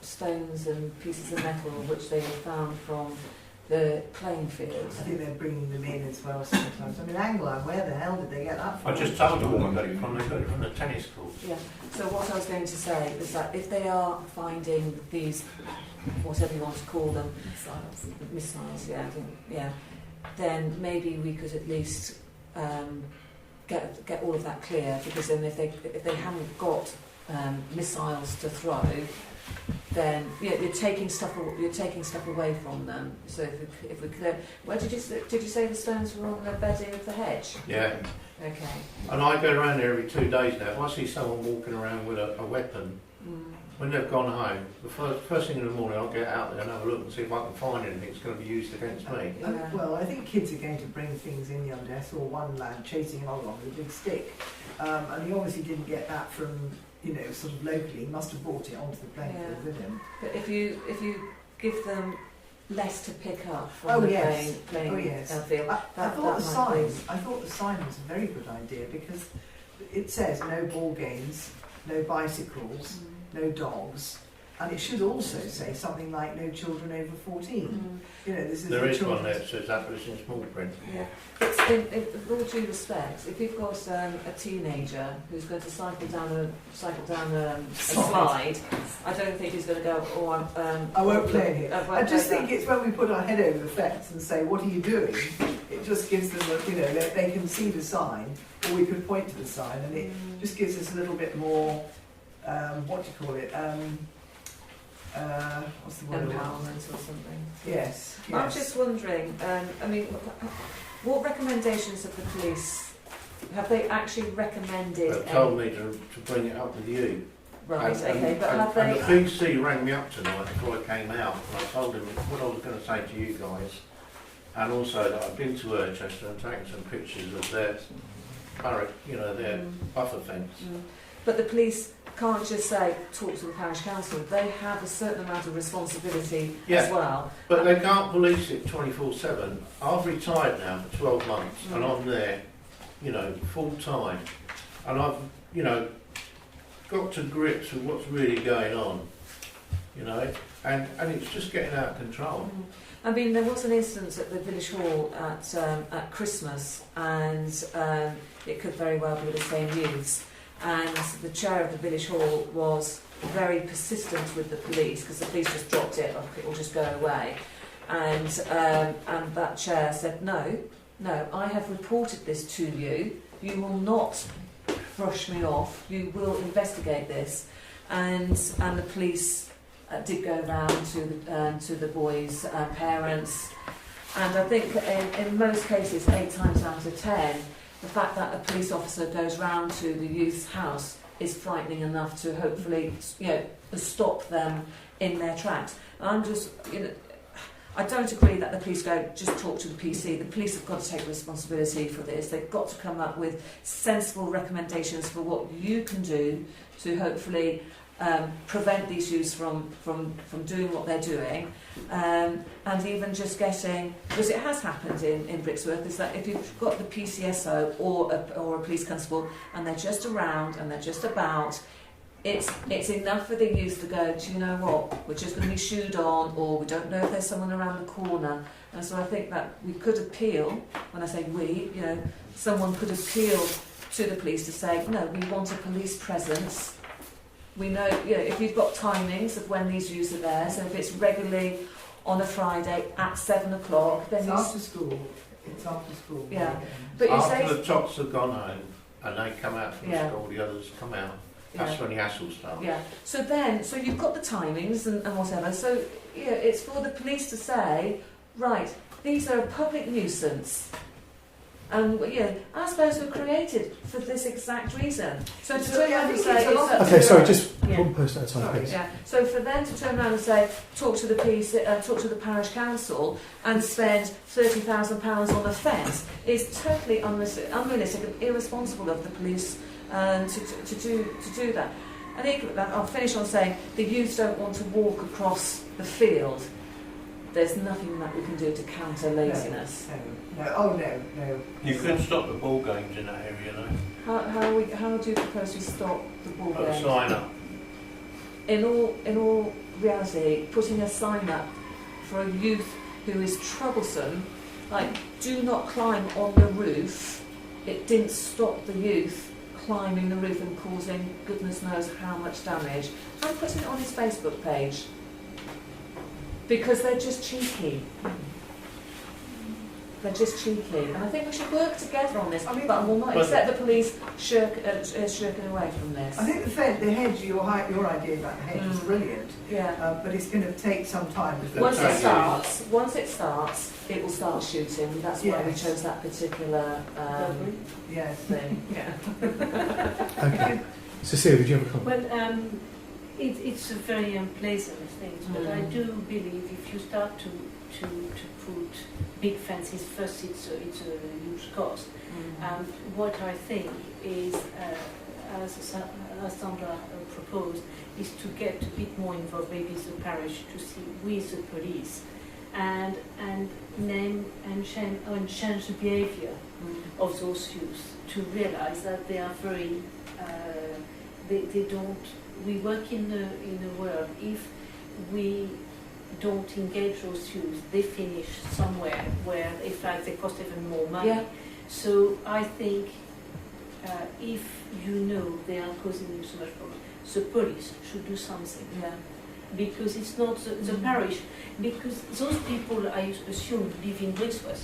stones and pieces of metal which they have found from the playing fields. I think they're bringing them in as well sometimes. I mean, Angler, where the hell did they get that from? I just told you where I got it from. They got it from the tennis court. Yeah. So what I was going to say is that if they are finding these, whatever you want to call them, missiles, yeah, I think, yeah, then maybe we could at least get all of that clear, because then if they haven't got missiles to throw, then you're taking stuff away from them. So if we clear, where did you say the stones were on the bedding of the hedge? Yeah. Okay. And I go around there every 2 days now. If I see someone walking around with a weapon, when they've gone home, the first thing in the morning I'll get out there and have a look and see if I can find anything that's going to be used against me. Yeah. Well, I think kids are going to bring things in the under. I saw one lad chasing along with a big stick, and he obviously didn't get that from, sort of locally. He must have brought it onto the playing field with him. But if you give them less to pick up from the playing field, I thought the sign was a very good idea, because it says no ball games, no bicycles, no dogs, and it should also say something like no children over 14. This is there is one there that says that, but it's in small print. Yeah. With all due respect, if you've got a teenager who's going to cycle down a slide, I don't think he's going to go. I won't play here. I just think it's when we put our head over the fence and say, "What are you doing?" It just gives them, they can see the sign, or we could point to the sign, and it just gives us a little bit more. What do you call it? What's the word? Empowerment or something. Yes. I'm just wondering, what recommendations of the police have they actually recommended? They've told me to bring it up with you. Right, and, okay, but have and they... the BC rang me up tonight before I came out, and I told him what I was going to say to you guys, and also that I've been to Urchester and taken some pictures of their barrack, their buffer fence. But the police can't just say, talk to the parish council. They have a certain amount of responsibility as well. But they can't police it 24/7. I've retired now for 12 months, and I'm there, full time. And I've, got to grips with what's really going on, and it's just getting out of control. I mean, there was an instance at the village hall at Christmas, and it could very well be the same youths. And the chair of the village hall was very persistent with the police, because the police just dropped it, it will just go away. And that chair said, no, I have reported this to you. You will not brush me off. You will investigate this. And the police did go round to the boys' parents. And I think in most cases, 8 times out of 10, the fact that a police officer goes round to the youth's house is frightening enough to hopefully, stop them in their tracks. And I'm just, I don't agree that the police go, just talk to the PC. The police have got to take responsibility for this. They've got to come up with sensible recommendations for what you can do to hopefully prevent these youths from doing what they're doing, and even just getting, because it has happened in Brixworth, is that if you've got the PCSO or a police constable and they're just around and they're just about, it's enough for the youth to go, do you know what, we're just going to be shooed on, or we don't know if there's someone around the corner. And so I think that we could appeal, when I say we, someone could appeal to the police to say, no, we want a police presence. We know, if you've got timings of when these youths are there, so if it's regularly on a Friday at 7 o'clock, then it's after school. It's after school. Yeah. But you say, After the tots have gone home and they come out from Yeah. school, the others come out. That's yeah, when the hassle starts. yeah. So you've got the timings and whatever. So it's for the police to say, right, these are a public nuisance. And our spares were created for this exact reason. So to turn around and say, Okay, sorry, just Yeah. one person at a time, Sorry, please. yeah. So for them to turn around and say, talk to the talk to the parish council and spend £30,000 on a fence is totally unrealistic and irresponsible of the police to do that. And equally, I'll finish on saying the youth don't want to walk across the field. There's nothing that we can do to counter laziness. No. You could stop the ball games in that area, though. How do you propose we stop the ball Put a game? sign up. In all reality, putting a sign up for a youth who is troublesome, like do not climb on the roof, it didn't stop the youth climbing the roof and causing goodness knows how much damage, and putting it on his Facebook page. Because they're just cheeky. They're just cheeky. And I think we should work together on this, but I will not accept the police shirking away from this. I think the hedge, your idea about the hedge is brilliant, Yeah. but it's going to take some time. Once it starts, it will start shooting. That's why we chose that particular Yes. thing. Yeah. Okay. Cecilia, would you have a comment? Well, it's a very unpleasant thing, but I do believe if you start to put big fences, first it's a huge cost. What I think is, as Sandra proposed, is to get a bit more involved, maybe the parish, to see with the police and name and change the behaviour of those youth, to realise that they are very they don't. We work in a world, if we don't engage those youth, they finish somewhere where in fact they cost even more money. Yeah. So I think if you know they are causing you so much problem, the police should do something. Yeah. Because it's not the parish, because those people I assume live in Brixworth.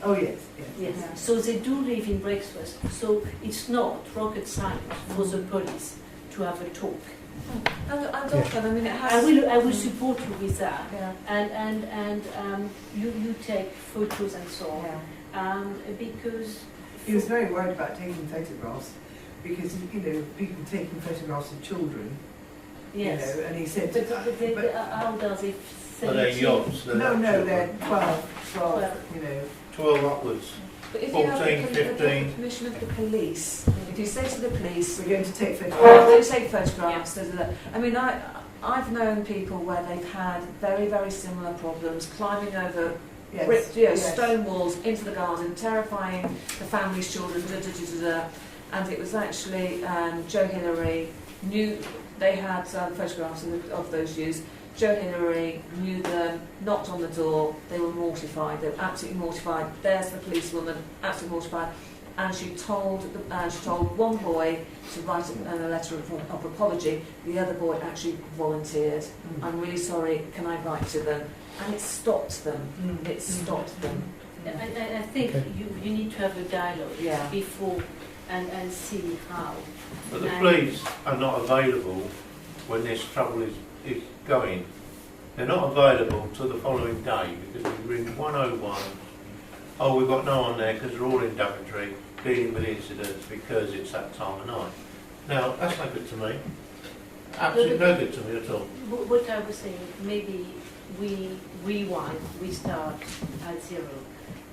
Oh yes. Yes. Yeah. So they do live in Brixworth. So it's not rocket science for the police to have a talk. And often, I mean, it has. I will support you with that. Yeah. And you take photos and so on. Yeah. Because He was very worried about taking photographs because people taking photographs of children. yes. And he said. But they how does it? Are they yachts? No, they're 12, 12 upwards. But if 14, you have the 15. permission of the police, if you say to the police, We're going to take photographs. they take photographs. I mean, I've known people where they've had very, very similar problems, climbing over stone walls into the garden, terrifying the family's children, and it was actually Joe Hillary knew they had photographs of those youths. Joe Hillary knew them, knocked on the door, they were mortified, they were absolutely mortified. There's the policewoman, absolutely mortified. And she told one boy to write a letter of apology. The other boy actually volunteered. I'm really sorry, can I write to them? And it stopped them. It stopped them. I think you need to have a dialogue before and see how. But the police are not available when this trouble is going. They're not available till the following day because we ring 101. Oh, we've got no one there because they're all in Daventry dealing with incidents because it's that time of night. Now, that's no good to me. Absolutely no good to me at all. What I was saying, maybe we rewind, we start at zero,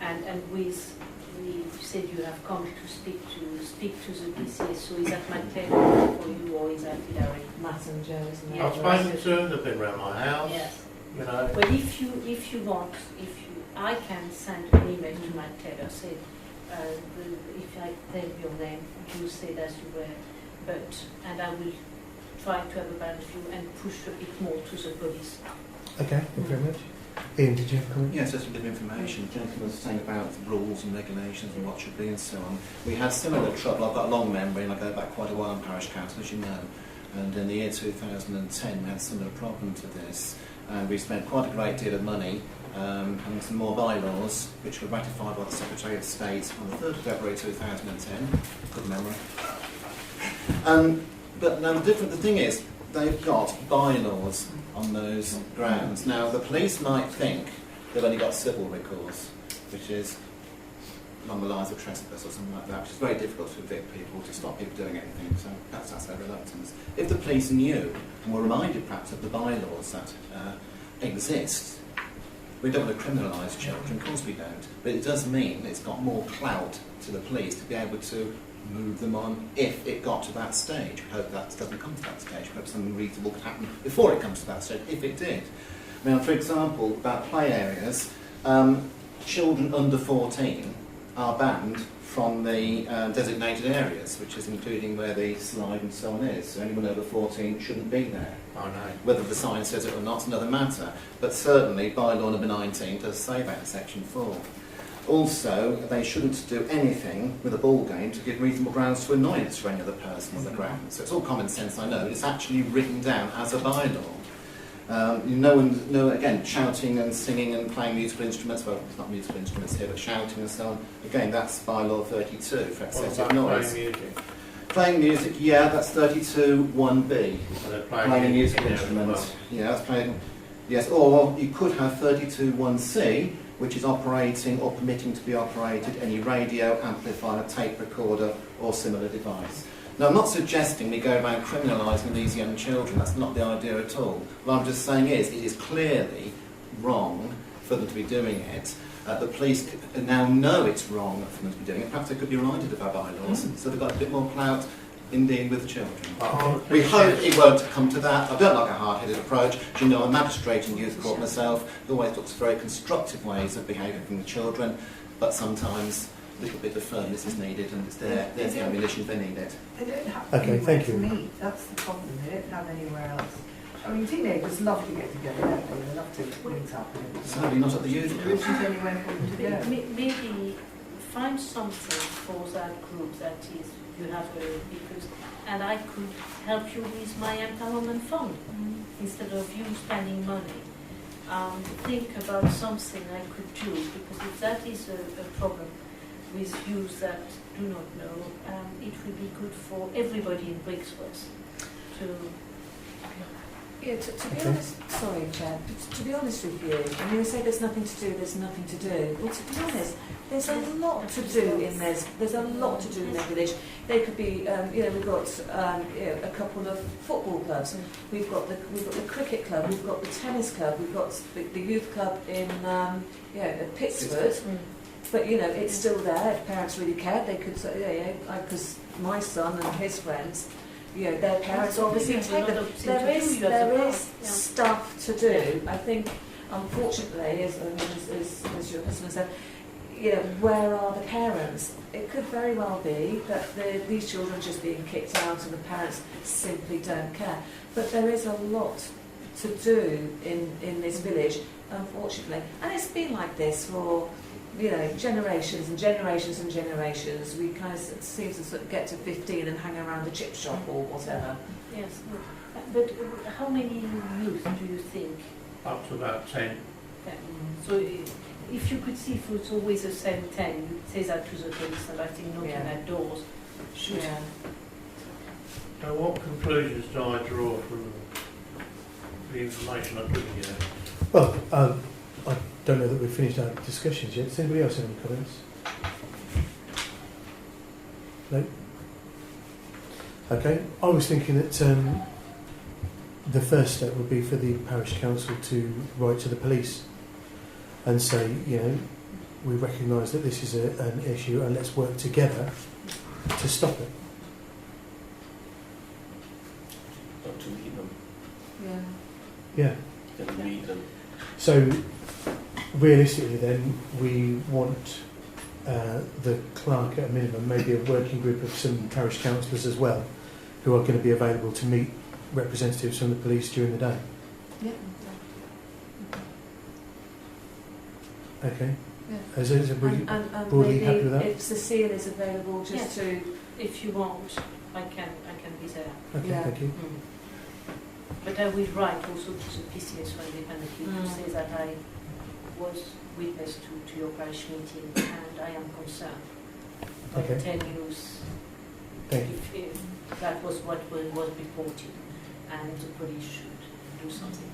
and we said you have come to speak to the PCS. So is that Matteo for you or is that Hillary? Matt and Joe, isn't it? I've spoken to them, they've been around my house. Yes. You know. But if you want, I can send an email to Matteo, say if I tell your name, you say that you were, and I will try to have a balance view and push a bit more to the police. Okay, thank you very much. Ian, did you have a comment? Yes, just a bit of information. The gentleman was saying about the rules and regulations and what should be and so on. We had similar trouble. I've got a long memory and I go back quite a while in parish council, as you know. And in the year 2010, we had a similar problem to this. And we spent quite a great deal of money having some more bylaws, which were ratified by the Secretary of State on the 3rd of February 2010. Good memory. But now the thing is, they've got bylaws on those grounds. Now, the police might think they've only got civil recourse, which is along the lines of trespass or something like that, which is very difficult to evict people, to stop people doing anything, so perhaps that's their reluctance. If the police knew and were reminded perhaps of the bylaws that exist, we don't want to criminalise children, of course we don't, but it does mean it's got more clout to the police to be able to move them on if it got to that stage. We hope that doesn't come to that stage. We hope something reasonable could happen before it comes to that stage, if it did. Now, for example, about play areas, children under 14 are banned from the designated areas, which is including where the slide and so on is. So anyone over 14 shouldn't be there. I know. Whether the sign says it or not is another matter. But certainly, bylaw number 19 does say that in section 4. Also, they shouldn't do anything with a ball game to give reasonable grounds to annoyance for any other person on the ground. So it's all common sense, I know, but it's actually written down as a bylaw. Again, shouting and singing and playing musical instruments, well, it's not musical instruments here, but shouting and so on. Again, that's bylaw 32 for excessive noise. Playing music? Playing music, yeah, that's 32(1)B. So they're Playing a musical instrument. well. Yeah, that's playing. Yes, or you could have 32(1)C, which is operating or permitting to be operated any radio, amplifier, tape recorder, or similar device. Now, I'm not suggesting we go around criminalising these young children. That's not the idea at all. What I'm just saying is, it is clearly wrong for them to be doing it. The police now know it's wrong for them to be doing it. Perhaps they could be reminded of our bylaws, so they've got a bit more clout in dealing with the children. We hope it won't come to that. I don't like a hard-headed approach. As you know, I'm a magistrate in youth court myself. It always looks for very constructive ways of behaving from the children, but sometimes a little bit of firmness is needed, and it's there. There's the ammunition if they need it. They don't have Okay, anywhere thank to you. meet. That's the problem. They don't have anywhere else. I mean, teenagers love to get together, don't they? They love to meet up and everything. Sadly, not at the youth There club. isn't anywhere for them to go. Maybe find something for that group that is you have and I could help you with my empowerment fund instead of you spending money. Think about something I could do, because if that is a problem with youth that do not know, it would be good for everybody in Brixworth to. Yeah, to be honest, sorry, Chair, to be honest with you, I mean, we say there's nothing to do, there's nothing to do. Well, to be honest, there's a lot to do in this. There's a lot to do in their village. They could be, we've got a couple of football clubs. We've got the cricket club. We've got the tennis club. We've got the youth club in at Brixworth. But it's still there. If parents really cared, they could say, because my son and his friends. Their parents obviously take them. There is stuff to do. I think, unfortunately, as your husband said, where are the parents? It could very well be that these children are just being kicked out and the parents simply don't care. But there is a lot to do in this village, unfortunately. And it's been like this for generations and generations and generations. We kind of seem to sort of get to 15 and hang around the chip shop or whatever. Yes, but how many youth do you think? Up to about 10. So if you could see if it's always the same 10, you'd say that to the police, and I think knocking at doors should. Yeah. So what conclusions do I draw from the information I've given you? Well, I don't know that we've finished our discussions yet. Does anybody else have any comments? No? Okay. I was thinking that the first step would be for the parish council to write to the police and say, we recognise that this is an issue and let's work together to stop it. Not to lead them. Yeah. Then lead them. So, realistically then, we want the clerk at a minimum, maybe a working group of some parish councillors as well, who are going to be available to meet representatives from the police during the day. Yeah. Okay. Yeah. Is everybody broadly maybe happy with that? if Cecile is available, just Yes. to If you want, I can be is there. Okay, Yeah. thank you. But I will write also to the PCS independently to say that I was witness to your parish meeting and I am concerned. I Okay. tell you Thank you. if that was what was reported and the police should do something.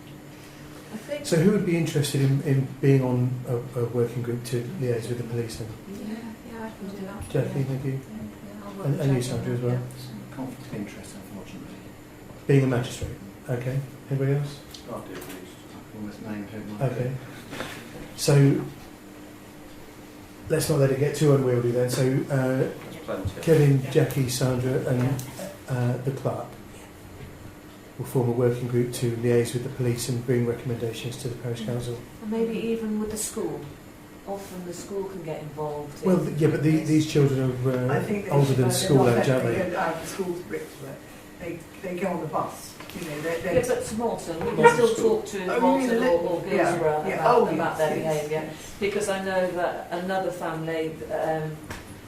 I think. So who would be interested in being on a working group to liaise with the police then? Yeah, I can do that. Jackie, thank you. I'll work And with you, Jackie on Sandra, as that, well? yeah. Conflict of interest, unfortunately. Being a magistrate. Okay. Anybody else? I'll do it at least. I almost named who might Okay. So let's not let it get too unwieldy then. So That's plenty. Kevin, Jackie, Sandra and the clerk will form a working group to liaise with the police and bring recommendations to the parish council. And maybe even with the school. Often the school can get involved. in Well, yeah, but these children are I think they older should, than they're school not age, aren't They they? go out of school to Brixworth. They go on the bus. You know, Yeah, but to Morton, we can Morton still School. talk to Oh, you mean Morton the or little- Guilsborough yeah. about, Oh, about their yes, behaviour. Because I know that another family,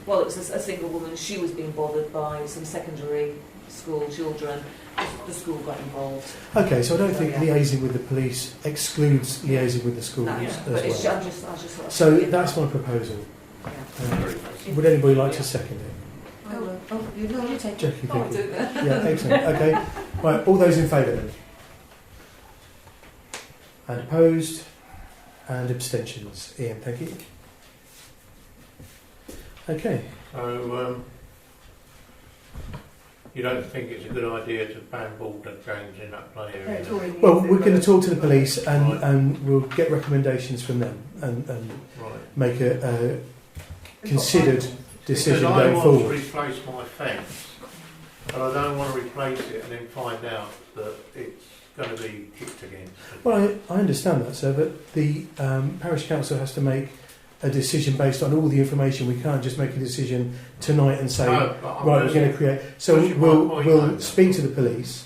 well, it was a single woman, she was being bothered by some secondary school children. The school got involved. Okay, so I don't think Yeah. liaising with the police excludes liaising with the schools No, as but it's, well. I just sort of So thinking that's about- my proposal. Yeah. Would anybody like to second it? I will. Oh, you take it. Jackie, I'll thank do you. that. Yeah, excellent. Okay. Right, all those in favour then? And opposed? And abstentions? Ian, thank you. Okay. So, you don't think it's a good idea to ban ball games in that play area? it's already Well, used we're it, going to but- talk to the police and, Right. and we'll get recommendations from them and Right. make a They've got considered Bibles. decision Because going I want forward. to replace my fence, but I don't want to replace it and then find out that it's going to be kicked against. Well, I understand that, sir, but the parish council has to make a decision based on all the information. We can't just make a decision tonight and say, No, but I'm right, we're just- going to create. So pushing my we'll point we'll over. speak to the police.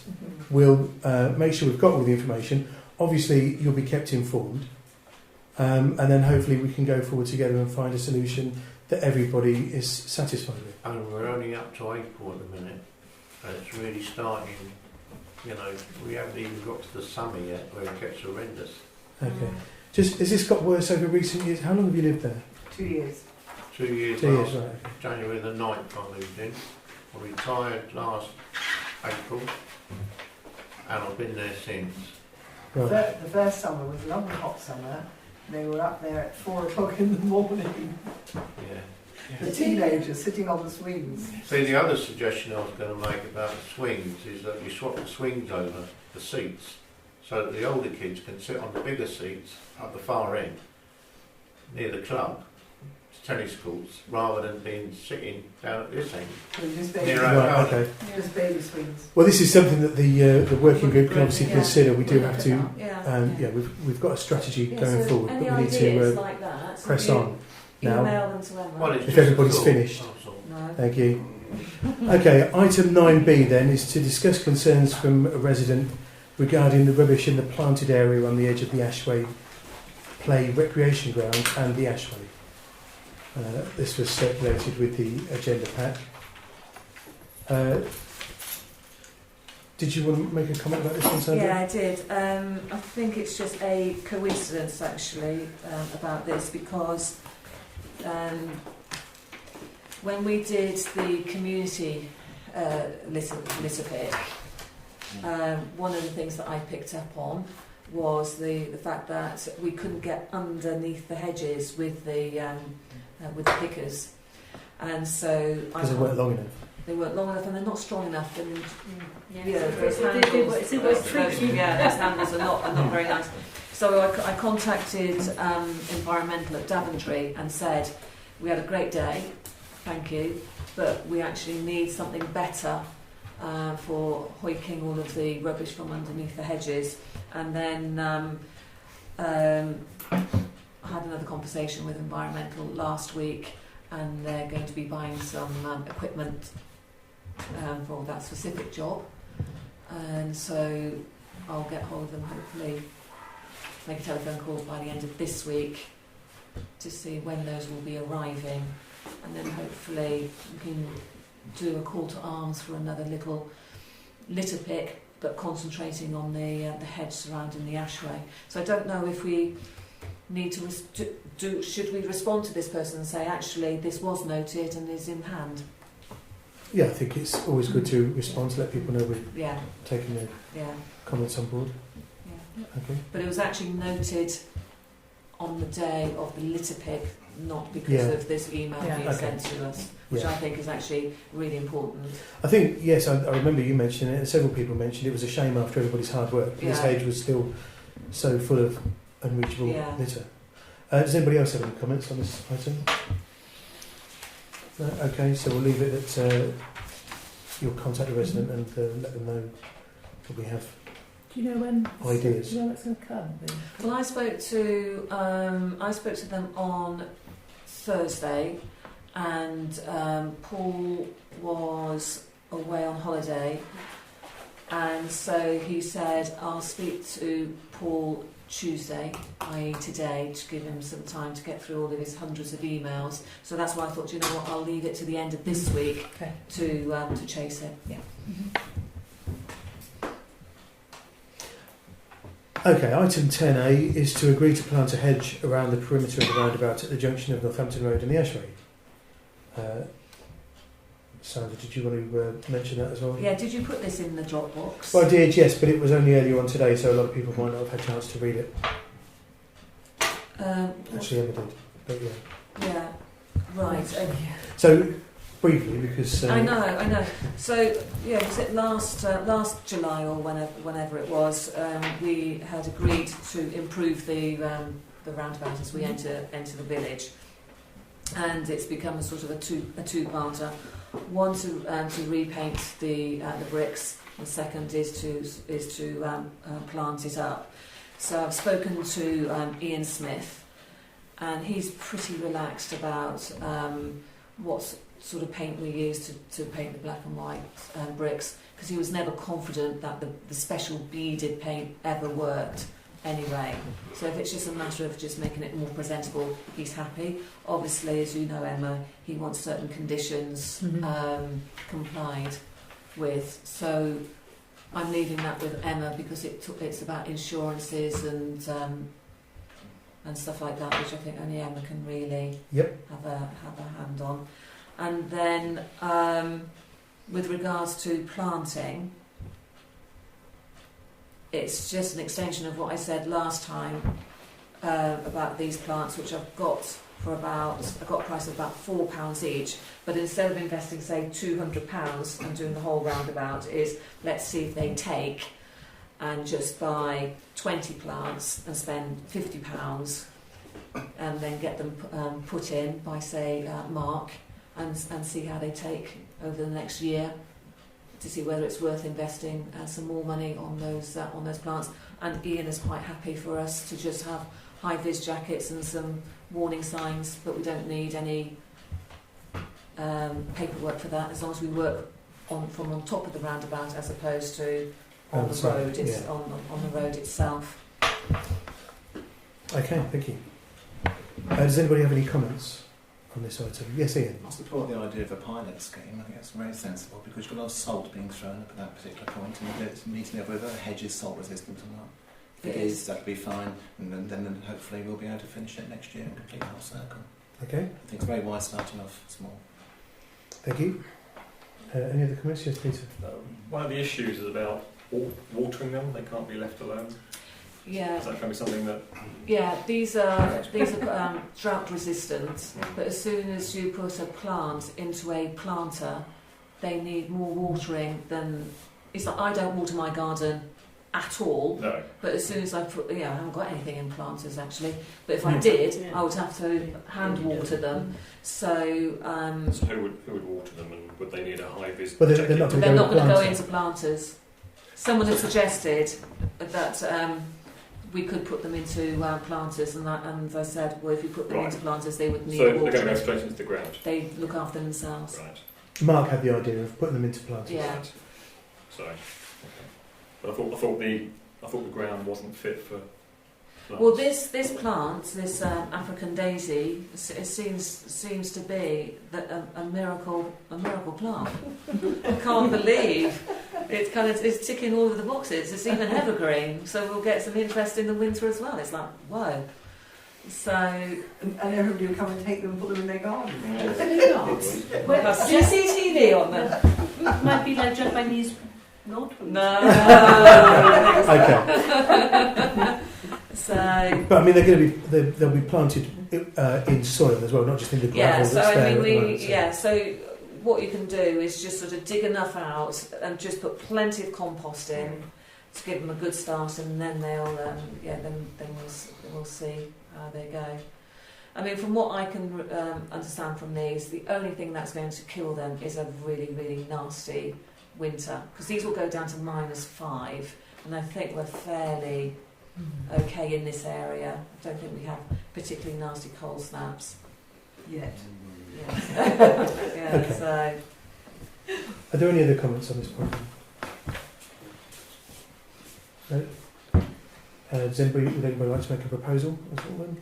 We'll make sure we've got all the information. Obviously, you'll be kept informed, and then hopefully we can go forward together and find a solution that everybody is satisfied with. And we're only up to April at the minute, and it's really starting, you know, we haven't even got to the summer yet where it gets horrendous. Okay. Just has this got worse over recent years? How long have you lived there? 2 years. 2 years 2 years, last, right? January the 9th I moved in. I retired last April, and I've been there since. Right. The first summer was a lovely hot summer. They were up there at 4 o'clock in the morning. Yeah. The teenagers sitting on the swings. See, the other suggestion I was going to make about the swings is that you swap the swings over the seats so that the older kids can sit on the bigger seats at the far end near the club, tennis courts, rather than being sitting down at this end. So just baby, Near Right, our okay. just baby swings. Well, this is something that the working group can obviously Yeah. consider. We do We'll have look to. at that. Yeah, we've got a strategy Yeah, going so forward, any but we need ideas to like that, press you on now. Email them to Emma. Well, it's If just a everybody's thought, finished. that's all. No. Thank you. Okay, item 9B then is to discuss concerns from a resident regarding the rubbish in the planted area on the edge of the Ashway Play Recreation Ground and the Ashway. This was circulated with the agenda pack. Did you want to make a comment about this one, Sandra? Yeah, I did. I think it's just a coincidence, actually, about this because when we did the community litter pit, one of the things that I picked up on was the fact that we couldn't get underneath the hedges with the pickers, and so Because they weren't long enough. they weren't long enough and they're not strong enough, and Yeah, those so handles, it was tricky. those handles are not very nice. So I contacted Environmental at Daventry and said, we had a great day, thank you, but we actually need something better for hoiking all of the rubbish from underneath the hedges. And then I had another conversation with Environmental last week, and they're going to be buying some equipment for that specific job. And so I'll get hold of them, hopefully make a telephone call by the end of this week to see when those will be arriving, and then hopefully we can do a call to arms for another little litter pick, but concentrating on the hedge surrounding the ashway. So I don't know if we need to should we respond to this person and say, actually, this was noted and is in hand? Yeah, I think it's always good to respond to let people know we've Yeah, taken their yeah, comments on board. yeah. Okay. But it was actually noted on the day of the litter pick, not because Yeah. of this email Yeah. being Okay. sent to us, which Yeah. I think is actually really important. I think, yes, I remember you mentioning it, and several people mentioned it was a shame after everybody's hard work. This Yeah. hedge was still so full of unreachable Yeah. litter. Does anybody else have any comments on this item? No? Okay, so we'll leave it that you'll contact the resident and let them know that we have. Do you know when? Ideas. Do you know when it's going to come? Well, I spoke to them on Thursday, and Paul was away on holiday, and so he said, I'll speak to Paul Tuesday, i.e. today, to give him some time to get through all of his hundreds of emails. So that's why I thought, you know what, I'll leave it to the end of this week Okay. to chase it. Yeah. Okay, item 10A is to agree to plant a hedge around the perimeter of the roundabout at the junction of Northampton Road and the Ashway. Sandra, did you want to mention that as well? Yeah, did you put this in the Dropbox? Well, I did, yes, but it was only earlier on today, so a lot of people might not have had a chance to read it. Actually, Emma did, but yeah. Yeah, right. Okay. So, briefly, because... I know. So, yeah, was it last July or whenever it was, we had agreed to improve the roundabout as we enter the village, and it's become a sort of a two-parter. One to repaint the bricks, and second is to plant it up. So I've spoken to Ian Smith, and he's pretty relaxed about what sort of paint we use to paint the black and white bricks, because he was never confident that the special beaded paint ever worked anyway. So if it's just a matter of just making it more presentable, he's happy. Obviously, as you know, Emma, he wants certain conditions complied with. So I'm leaving that with Emma, because it's about insurances and stuff like that, which I think only Emma can really have a hand on. And then with regards to planting, it's just an extension of what I said last time about these plants, which I've got for I got a price of about £4 each, but instead of investing, say, £200 and doing the whole roundabout, is let's see if they take, and just buy 20 plants and spend £50 and then get them put in by, say, Mark, and see how they take over the next year, to see whether it's worth investing some more money on those plants. And Ian is quite happy for us to just have high-vis jackets and some warning signs, but we don't need any paperwork for that, as long as we work from on top of the roundabout as opposed to on the road. It's on the road itself. Okay, thank you. Does anybody have any comments on this item? Yes, Ian. I support the idea of a pilot scheme. I think that's very sensible, because you've got a lot of salt being thrown up at that particular point, and it's meeting up whether the hedge is salt resistant or not. If it is, that'll be fine, and then hopefully we'll be able to finish it next year and complete the whole circle. Okay, I think it's very wise starting off small. thank you. Any other comments? Yes, Peter. One of the issues is about watering them. They can't be left alone. Yeah. Is that going to be something that... Yeah, these are drought resistant, but as soon as you put a plant into a planter, they need more watering than... It's like, I don't water my garden at all, No. but as soon as I put... I haven't got anything in planters actually, but if I did, I would have to hand water them. So... So who would water them, and would they need a high-vis Well, jacket? they're not they're not going to go into planters. Someone had suggested that we could put them into planters, and I said, well, if you put them into planters, they would need So water. they're going to go straight into the ground? They look after themselves. Right. Mark had the idea of putting them into planters. Yeah. Right. Sorry. Okay. But I thought the ground wasn't fit for plants. Well, this plant, this African daisy, it seems to be a miracle plant. I can't believe it's ticking all of the boxes. It's even evergreen, so we'll get some interest in the winter as well. It's like, whoa. So, And everybody will come and take them and put them in their garden. we'll have CCTV on them. Might be like Japanese notebooks. No. Okay. So, But I mean, they'll be planted in soil as well, not just in the gravel yeah. that's So I there mean, at the moment, so- So what you can do is just sort of dig enough out and just put plenty of compost in to give them a good start, and then they'll then we'll see how they go. I mean, from what I can understand from these, the only thing that's going to kill them is a really, really nasty winter, because these will go down to -5, and I think we're fairly okay in this area. I don't think we have particularly nasty cold snaps. Yet. Yeah, Okay. so Are there any other comments on this point? No? Would anybody like to make a proposal at all then?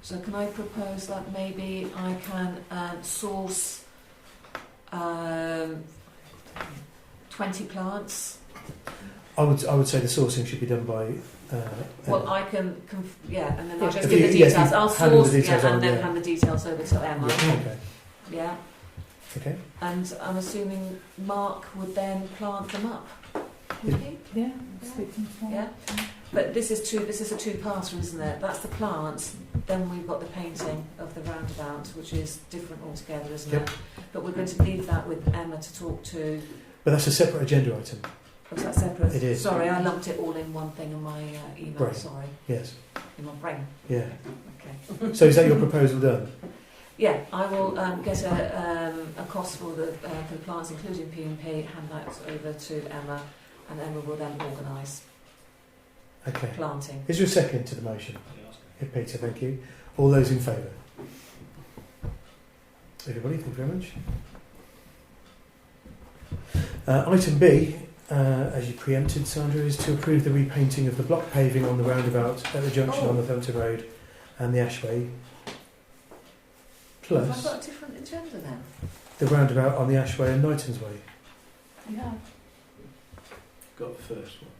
So can I propose that maybe I can source 20 plants? I would say the sourcing should be done by. Well, I can, and then I'll just If give you- the yes, details. you I'll handle the source, details on, and then yeah. hand the details over to Emma. Okay. Yeah, Okay. and I'm assuming Mark would then plant them up. Would he? Yeah, speak to them tomorrow. Yeah. But this is a two-parter, isn't it? That's the plants. Then we've got the painting of the roundabout, which is different altogether, isn't Yep. it? But we're going to leave that with Emma to talk to. But that's a separate agenda item. Was that separate? It is. Sorry, I lumped it all in one thing in my email. Right. Sorry, Yes. in my brain. Yeah. Okay. So is that your proposal done? Yeah, I will get a cost for the plants, including P&P, hand that over to Emma, and Emma will then organise Okay. planting. Is there a second to the motion? Yeah, Peter, thank you. All those in favour? Everybody, thank you very much. Item B, as you preempted, Sandra, is to approve the repainting of the block paving on the roundabout at the junction on Northampton Road and the Ashway. Have I Plus got a different agenda then? the roundabout on the Ashway and Knightons Way. Yeah. Got the first one.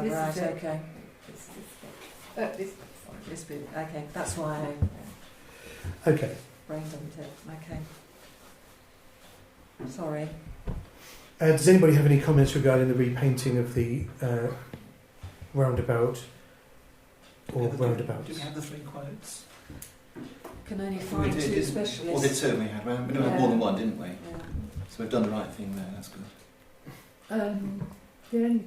This Right, is it. okay. This bit, okay, that's why I Okay. brain dumped it. Okay. Sorry. Does anybody have any comments regarding the repainting of the roundabout or roundabouts? Do we have the 3 quotes? Can only We find did, 2 didn't we? specialists. Well, did 2 we had. We had more than one, didn't we? Yeah. So we've done the right thing there, that's good. The only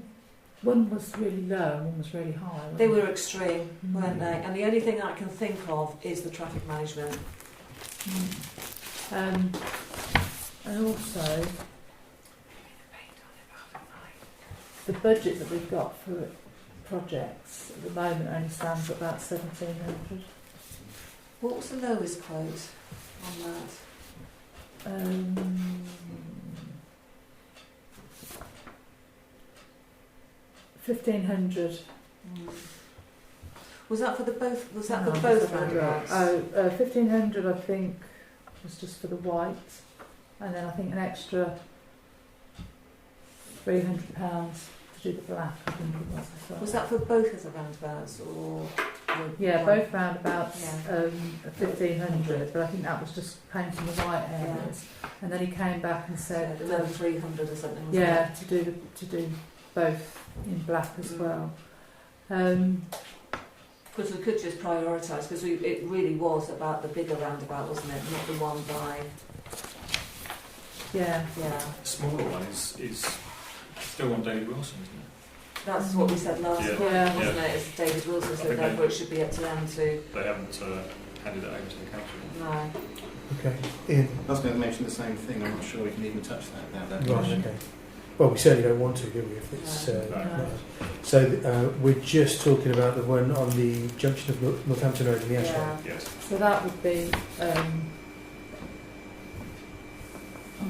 one was really low and one was really high. wasn't They it? were extreme, weren't they? And the only thing I can think of is the traffic management. And also, the budget that we've got for projects at the moment only stands at about 1,700. What was the lowest quote on that? 1,500. Was that for the both? Was that No, for both that's what I got. roundabouts? 1,500 I think was just for the white, and then I think an extra £300 to do the black. I think it was. I thought. Was that for both of the roundabouts or? Yeah, one? both roundabouts, Yeah. 1,500, but I think that was just painting the white areas. And then he came back and said, Another 300 or something. wasn't yeah, it? to do both in black as well. Because we could just prioritise, because it really was about the bigger roundabout, wasn't it? Not the one by. Yeah. Yeah. The smaller one is still on David Wilson, isn't it? That's what we said last Yeah. time, Yeah. wasn't it? It's David Wilson, so Okay. therefore it should be up to them to. They haven't handed it over to the council. No. Okay. Ian? I was going to mention the same thing. I'm not sure we can even touch that without that. Right, okay. Well, we certainly don't want to, do we, if it's... No. No. So we're just talking about the one on the junction of Northampton Road and the Ashway. Yeah. Yes. So that would be, I'm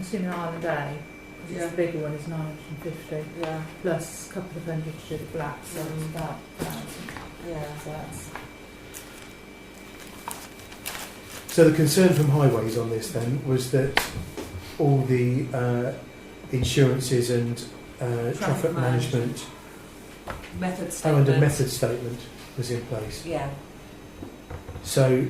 assuming Island A, because Yeah. the bigger one is 950, Yeah. plus a couple of hundred to do the black, so it's Mm. about 1,000. Yeah. So that's, So the concern from Highways on this then was that all the insurances and traffic management Method and statement. a method statement was in place. Yeah. So,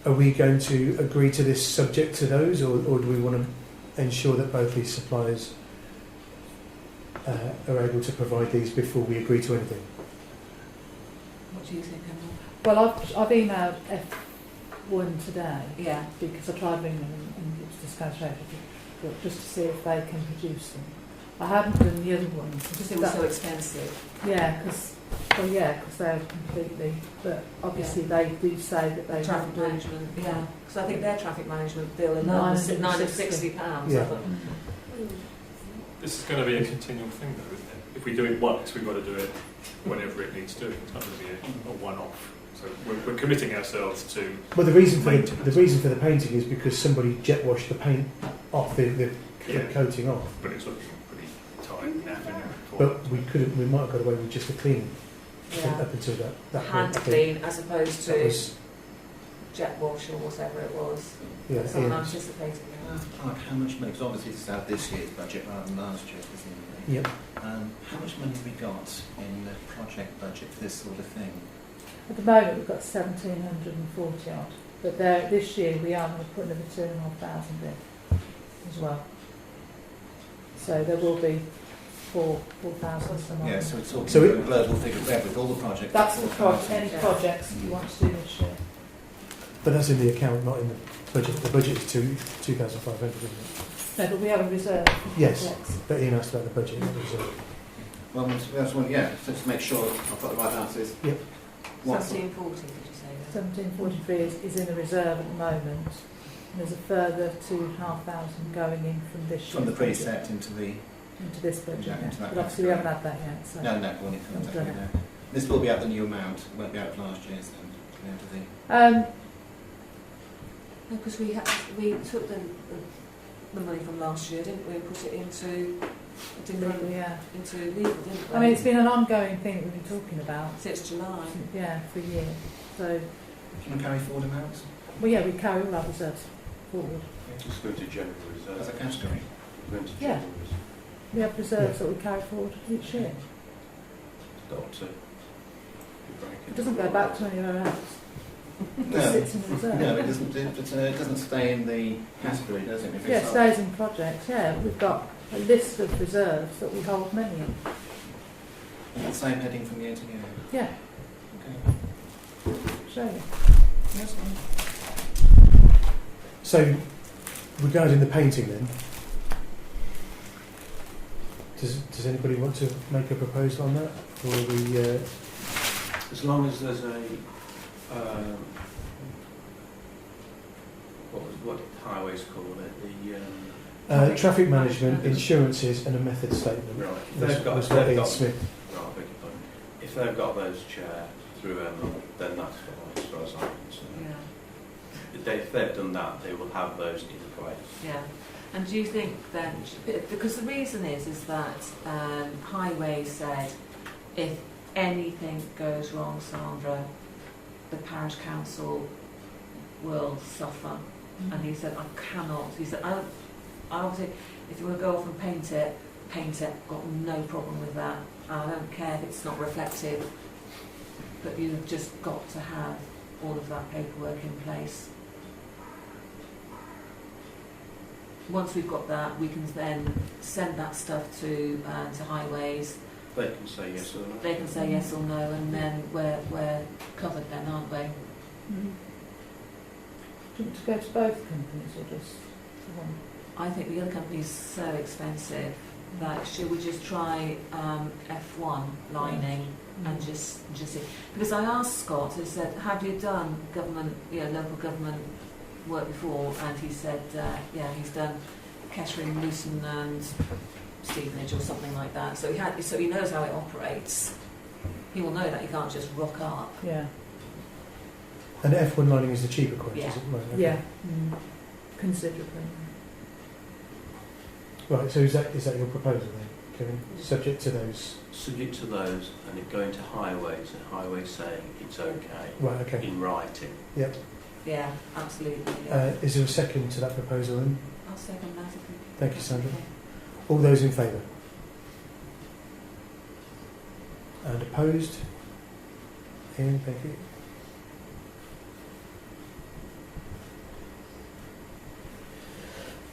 are we going to agree to this subject to those, or do we want to ensure that both these suppliers are able to provide these before we agree to anything? What do you think, Emma? Well, I've emailed F1 today Yeah. because I tried ringing them and it was discounted just to see if they can produce them. I haven't done the other ones. Because it was so expensive. Yeah, because they're completely. But obviously they do say that they Traffic have to. management, yeah. Because I think their traffic management bill is £960. £960. Yeah. This is going to be a continual thing, though, isn't it? If we do it once, we've got to do it whenever it needs doing. It's not going to be a one-off. So we're committing ourselves to. Well, the reason for maintenance. the reason for the painting is because somebody jet washed the paint off the Yeah. coating off. But it's looking pretty tight now. isn't it? But we might have got away with just a clean Yeah. up until that Hand point. I think. clean as opposed That to was, jet wash or whatever it was. yeah, That's what I'm Ian's. anticipating. Clark, how much money, because obviously this is out of this year's budget rather than last year's, isn't it? Yep. How much money have we got in the project budget for this sort of thing? At the moment we've got 1,740 odd, but this year we are going to put another 2,500 in as well. So there will be 4,000 some odd. Yeah, so it's all So a global figure there with all the projects. That's the any 4,000. projects you want to do this year. But that's in the account, not in the budget. The budget is 2,500, isn't it? No, but we have a reserve. Yes. Projects. But Ian asked about the budget, not the reserve. Well, that's one, yeah, so to make sure I've got the right answers. Yep. What 1740, did you say? 1,743 is in a reserve at the moment. And there's a further 2,500 going in from this year. from the precept into the... Into this budget, Yeah, yeah. into that But obviously we category. haven't had that yet. So. No, when it comes Haven't up, done no. This will be at the new amount, it won't be out of last year's then, at the end of the... Um, No, because we took the money from last year, didn't we, and put it into a different, yeah. into legal, didn't we? I mean, it's been an ongoing thing that we've been talking about. Since July. Yeah, for a year. So, Can we carry forward amounts well, yeah, we carry all our reserves forward. Just go to general reserve. as a category? Go into Yeah. general reserve. We have reserves that we carry forward each year. Got to. It doesn't go back to anywhere else. It just No. sits in the reserve. No, it doesn't stay in the category, does it? If Yeah, it it's stays in projects, yeah. We've got a list of reserves that we hold money in. the same heading from year to year. Yeah, Okay. show you. Yes, fine. So, regarding the painting then, does anybody want to make a proposal on that? Or are we... As long as there's a what did highways call it? The traffic management, insurances and a method statement. right. If Was they've got, what if they've Ian got Smith. right, I beg your pardon. If they've got those chair through then that's fine as far as I'm concerned. Yeah. If they've done that, they will have those in place. Yeah. And do you think then, because the reason is that Highway said if anything goes wrong, Sandra, the parish council will suffer. And he said, I cannot. He said, I obviously, if you want to go off and paint it, got no problem with that. I don't care if it's not reflective, but you've just got to have all of that paperwork in place. Once we've got that, we can then send that stuff to Highways. They can say yes or no. They can say yes or no, and then we're covered then, aren't we? Mm-hmm. Do you want to go to both companies or just the one? I think the other company is so expensive that should we just try F1 lining and just see? Because I asked Scott, I said, have you done government, local government work before? And he said, yeah, he's done Kettering, Luton and Stevenage or something like that. So he knows how it operates. He will know that he can't just rock up. Yeah. And F1 lining is the cheaper quote, Yeah. is it? Right, okay. Yeah. Considerably. Right, so is that your proposal then, Kevin? Subject to those? Subject to those, and it going to highways, and highways saying it's okay Right, okay. in writing. Yep. Yeah, absolutely. Yeah. Is there a second to that proposal then? I'll second that. Thank you, Sandra. All those in favour? And opposed? Ian, thank you.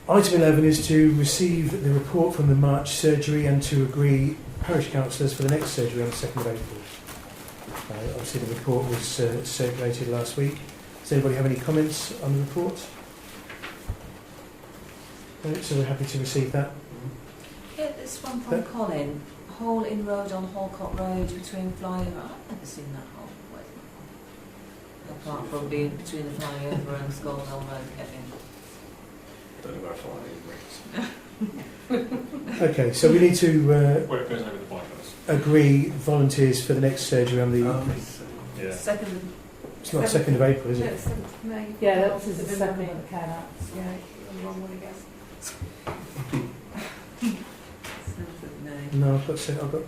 Item 11 is to receive the report from the March surgery and to agree parish councillors for the next surgery on the 2nd of April. Obviously the report was circulated last week. Does anybody have any comments on the report? No, so we're happy to receive that. Yeah, this one from Colin. Hole in road on Halcott Road between flyover. I've never seen that hole. Where's that hole? Apart from being between the flyover and Scoldwell Road, Kevin. Don't know where flying is. Okay, so we need to Where it goes over the bypass. agree volunteers for the next surgery on the... Yeah. Second. It's not 2nd of April, is No, it? it's 7th of May. Yeah, that was the It's second May. one that came out. Yeah, the wrong one again. 7th of May. No, I've got 2nd of I've got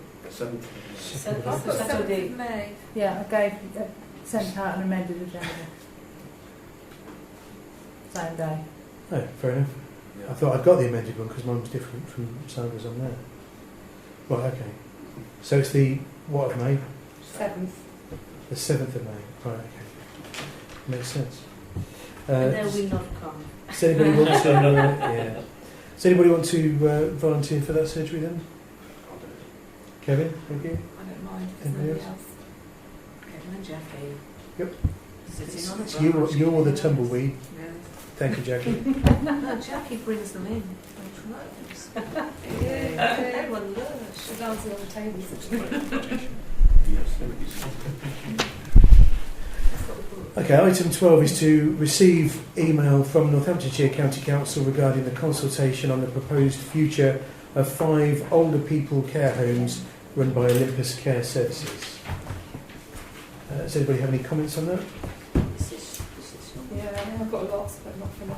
April. 7th of May. Yeah, I sent out an amended agenda. Same day. Oh, fair enough. I thought I'd got the amended one because mine was different from Sandra's on there. Right, okay. So it's the, what of May? 7th. The 7th of May. Right, okay. Makes sense. And they will not come. Does anybody want to... yeah. Does anybody want to volunteer for that surgery then? Kevin, thank you. I don't mind. Anybody Nobody else? else. Kevin and Jackie. Yep. Sitting on a It's branch. you're the tumbleweed. Yeah. Thank you, Jackie. No, Jackie brings them in. They promote. Everyone loves. She's dancing on the tables. Okay, item 12 is to receive email from Northamptonshire County Council regarding the consultation on the proposed future of 5 older people care homes run by Olympus Care Services. Does anybody have any comments on that? This is Yeah, I've got lots, but not for now.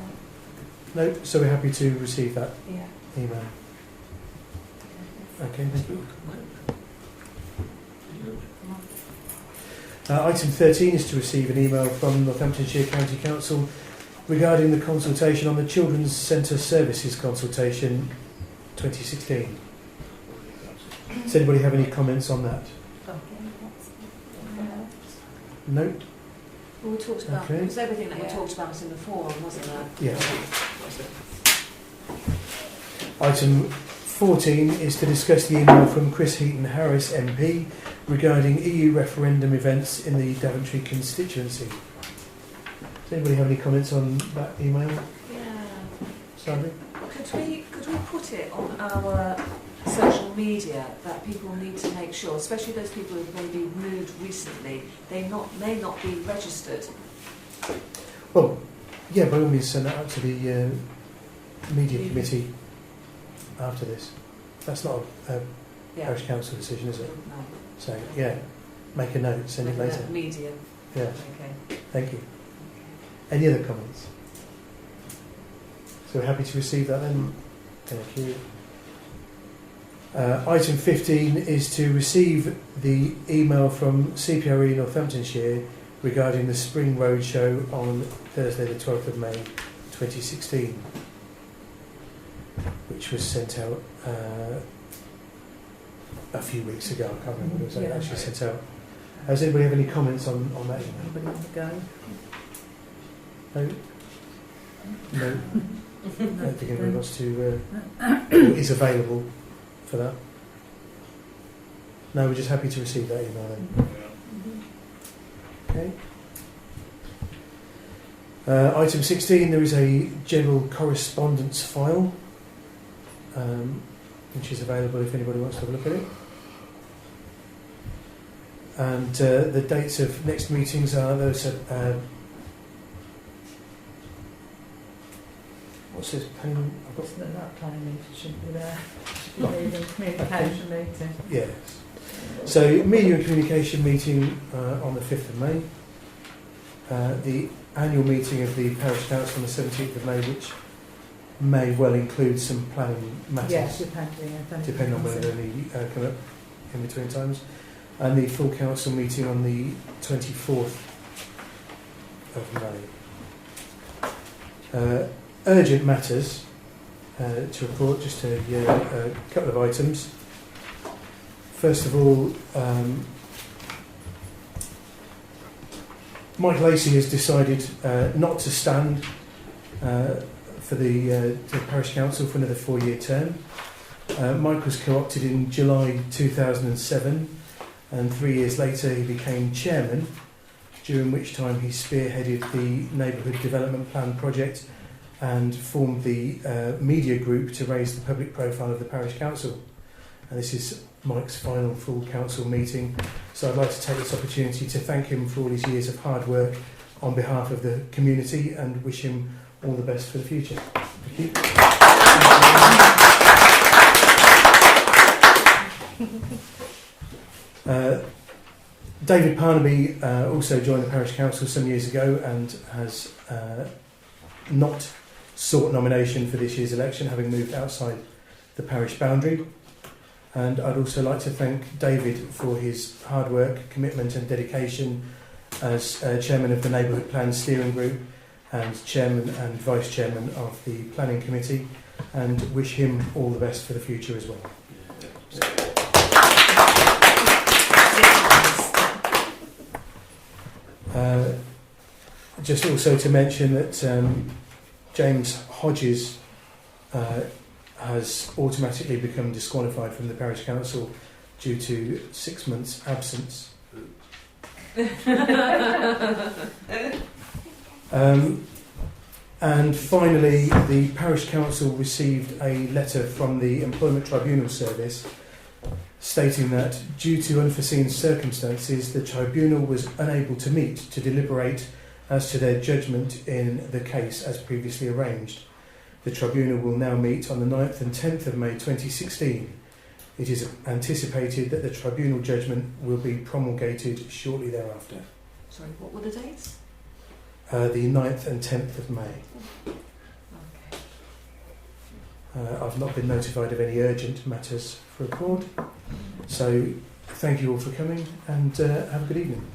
No? So we're happy to receive that Yeah. email. Okay, thank you. Item 13 is to receive an email from Northamptonshire County Council regarding the consultation on the Children's Centre Services Consultation 2016. Does anybody have any comments on that? No? Well, we talked about, Okay. it was everything that we Yeah. talked about in the forum, wasn't it? Yeah. Item 14 is to discuss the email from Chris Heaton Harris MP regarding EU referendum events in the Daventry constituency. Does anybody have any comments on that email? Yeah. Sandra? Could we put it on our social media that people need to make sure, especially those people who've maybe moved recently, may not be registered. Well, yeah, by all means send that out to the media committee after this. That's not a Yeah. parish council decision, is it? No. So, yeah, make a note, send it later. Media. Yeah, Okay. thank you. Any other comments? So we're happy to receive that then. Thank you. Item 15 is to receive the email from CPRE Northamptonshire regarding the Spring Road Show on Thursday the 12th of May 2016, which was sent out a few weeks ago. I can't remember when it was Yeah. actually sent out. Does anybody have any comments on that email? Anybody want to go? No? No? I don't think anybody wants to, or is available for that. No, we're just happy to receive that email then. Okay. Item 16, there is a general correspondence file, which is available if anybody wants to have a look at it. And the dates of next meetings are those at what's this? I've got It's not planning meeting, shouldn't be there. Should be leaving communication meeting. yes. So media and communication meeting on the 5th of May. The annual meeting of the parish council on the 17th of May, which may well include some planning matters. Yes, depending On whether any come up in between times. And the full council meeting on the 24th of May. Urgent matters to report, just a couple of items. First of all, Mike Lacey has decided not to stand for the Parish Council for another 4-year term. Mike was co-opted in July 2007, and 3 years later he became chairman, during which time he spearheaded the Neighbourhood Development Plan project and formed the media group to raise the public profile of the Parish Council. And this is Mike's final full council meeting, so I'd like to take this opportunity to thank him for all his years of hard work on behalf of the community and wish him all the best for the future. Thank you. David Parnaby also joined the Parish Council some years ago and has not sought nomination for this year's election, having moved outside the parish boundary. And I'd also like to thank David for his hard work, commitment and dedication as chairman of the Neighbourhood Plan Steering Group and chairman and vice chairman of the Planning Committee, and wish him all the best for the future as well. Just also to mention that James Hodges has automatically become disqualified from the Parish Council due to 6 months' absence. And finally, the Parish Council received a letter from the Employment Tribunal Service stating that due to unforeseen circumstances, the Tribunal was unable to meet to deliberate as to their judgment in the case as previously arranged. The Tribunal will now meet on the 9th and 10th of May 2016. It is anticipated that the Tribunal judgment will be promulgated shortly thereafter. Sorry, what were the dates? The 9th and 10th of May. Okay. I've not been notified of any urgent matters for report. So thank you all for coming, and have a good evening.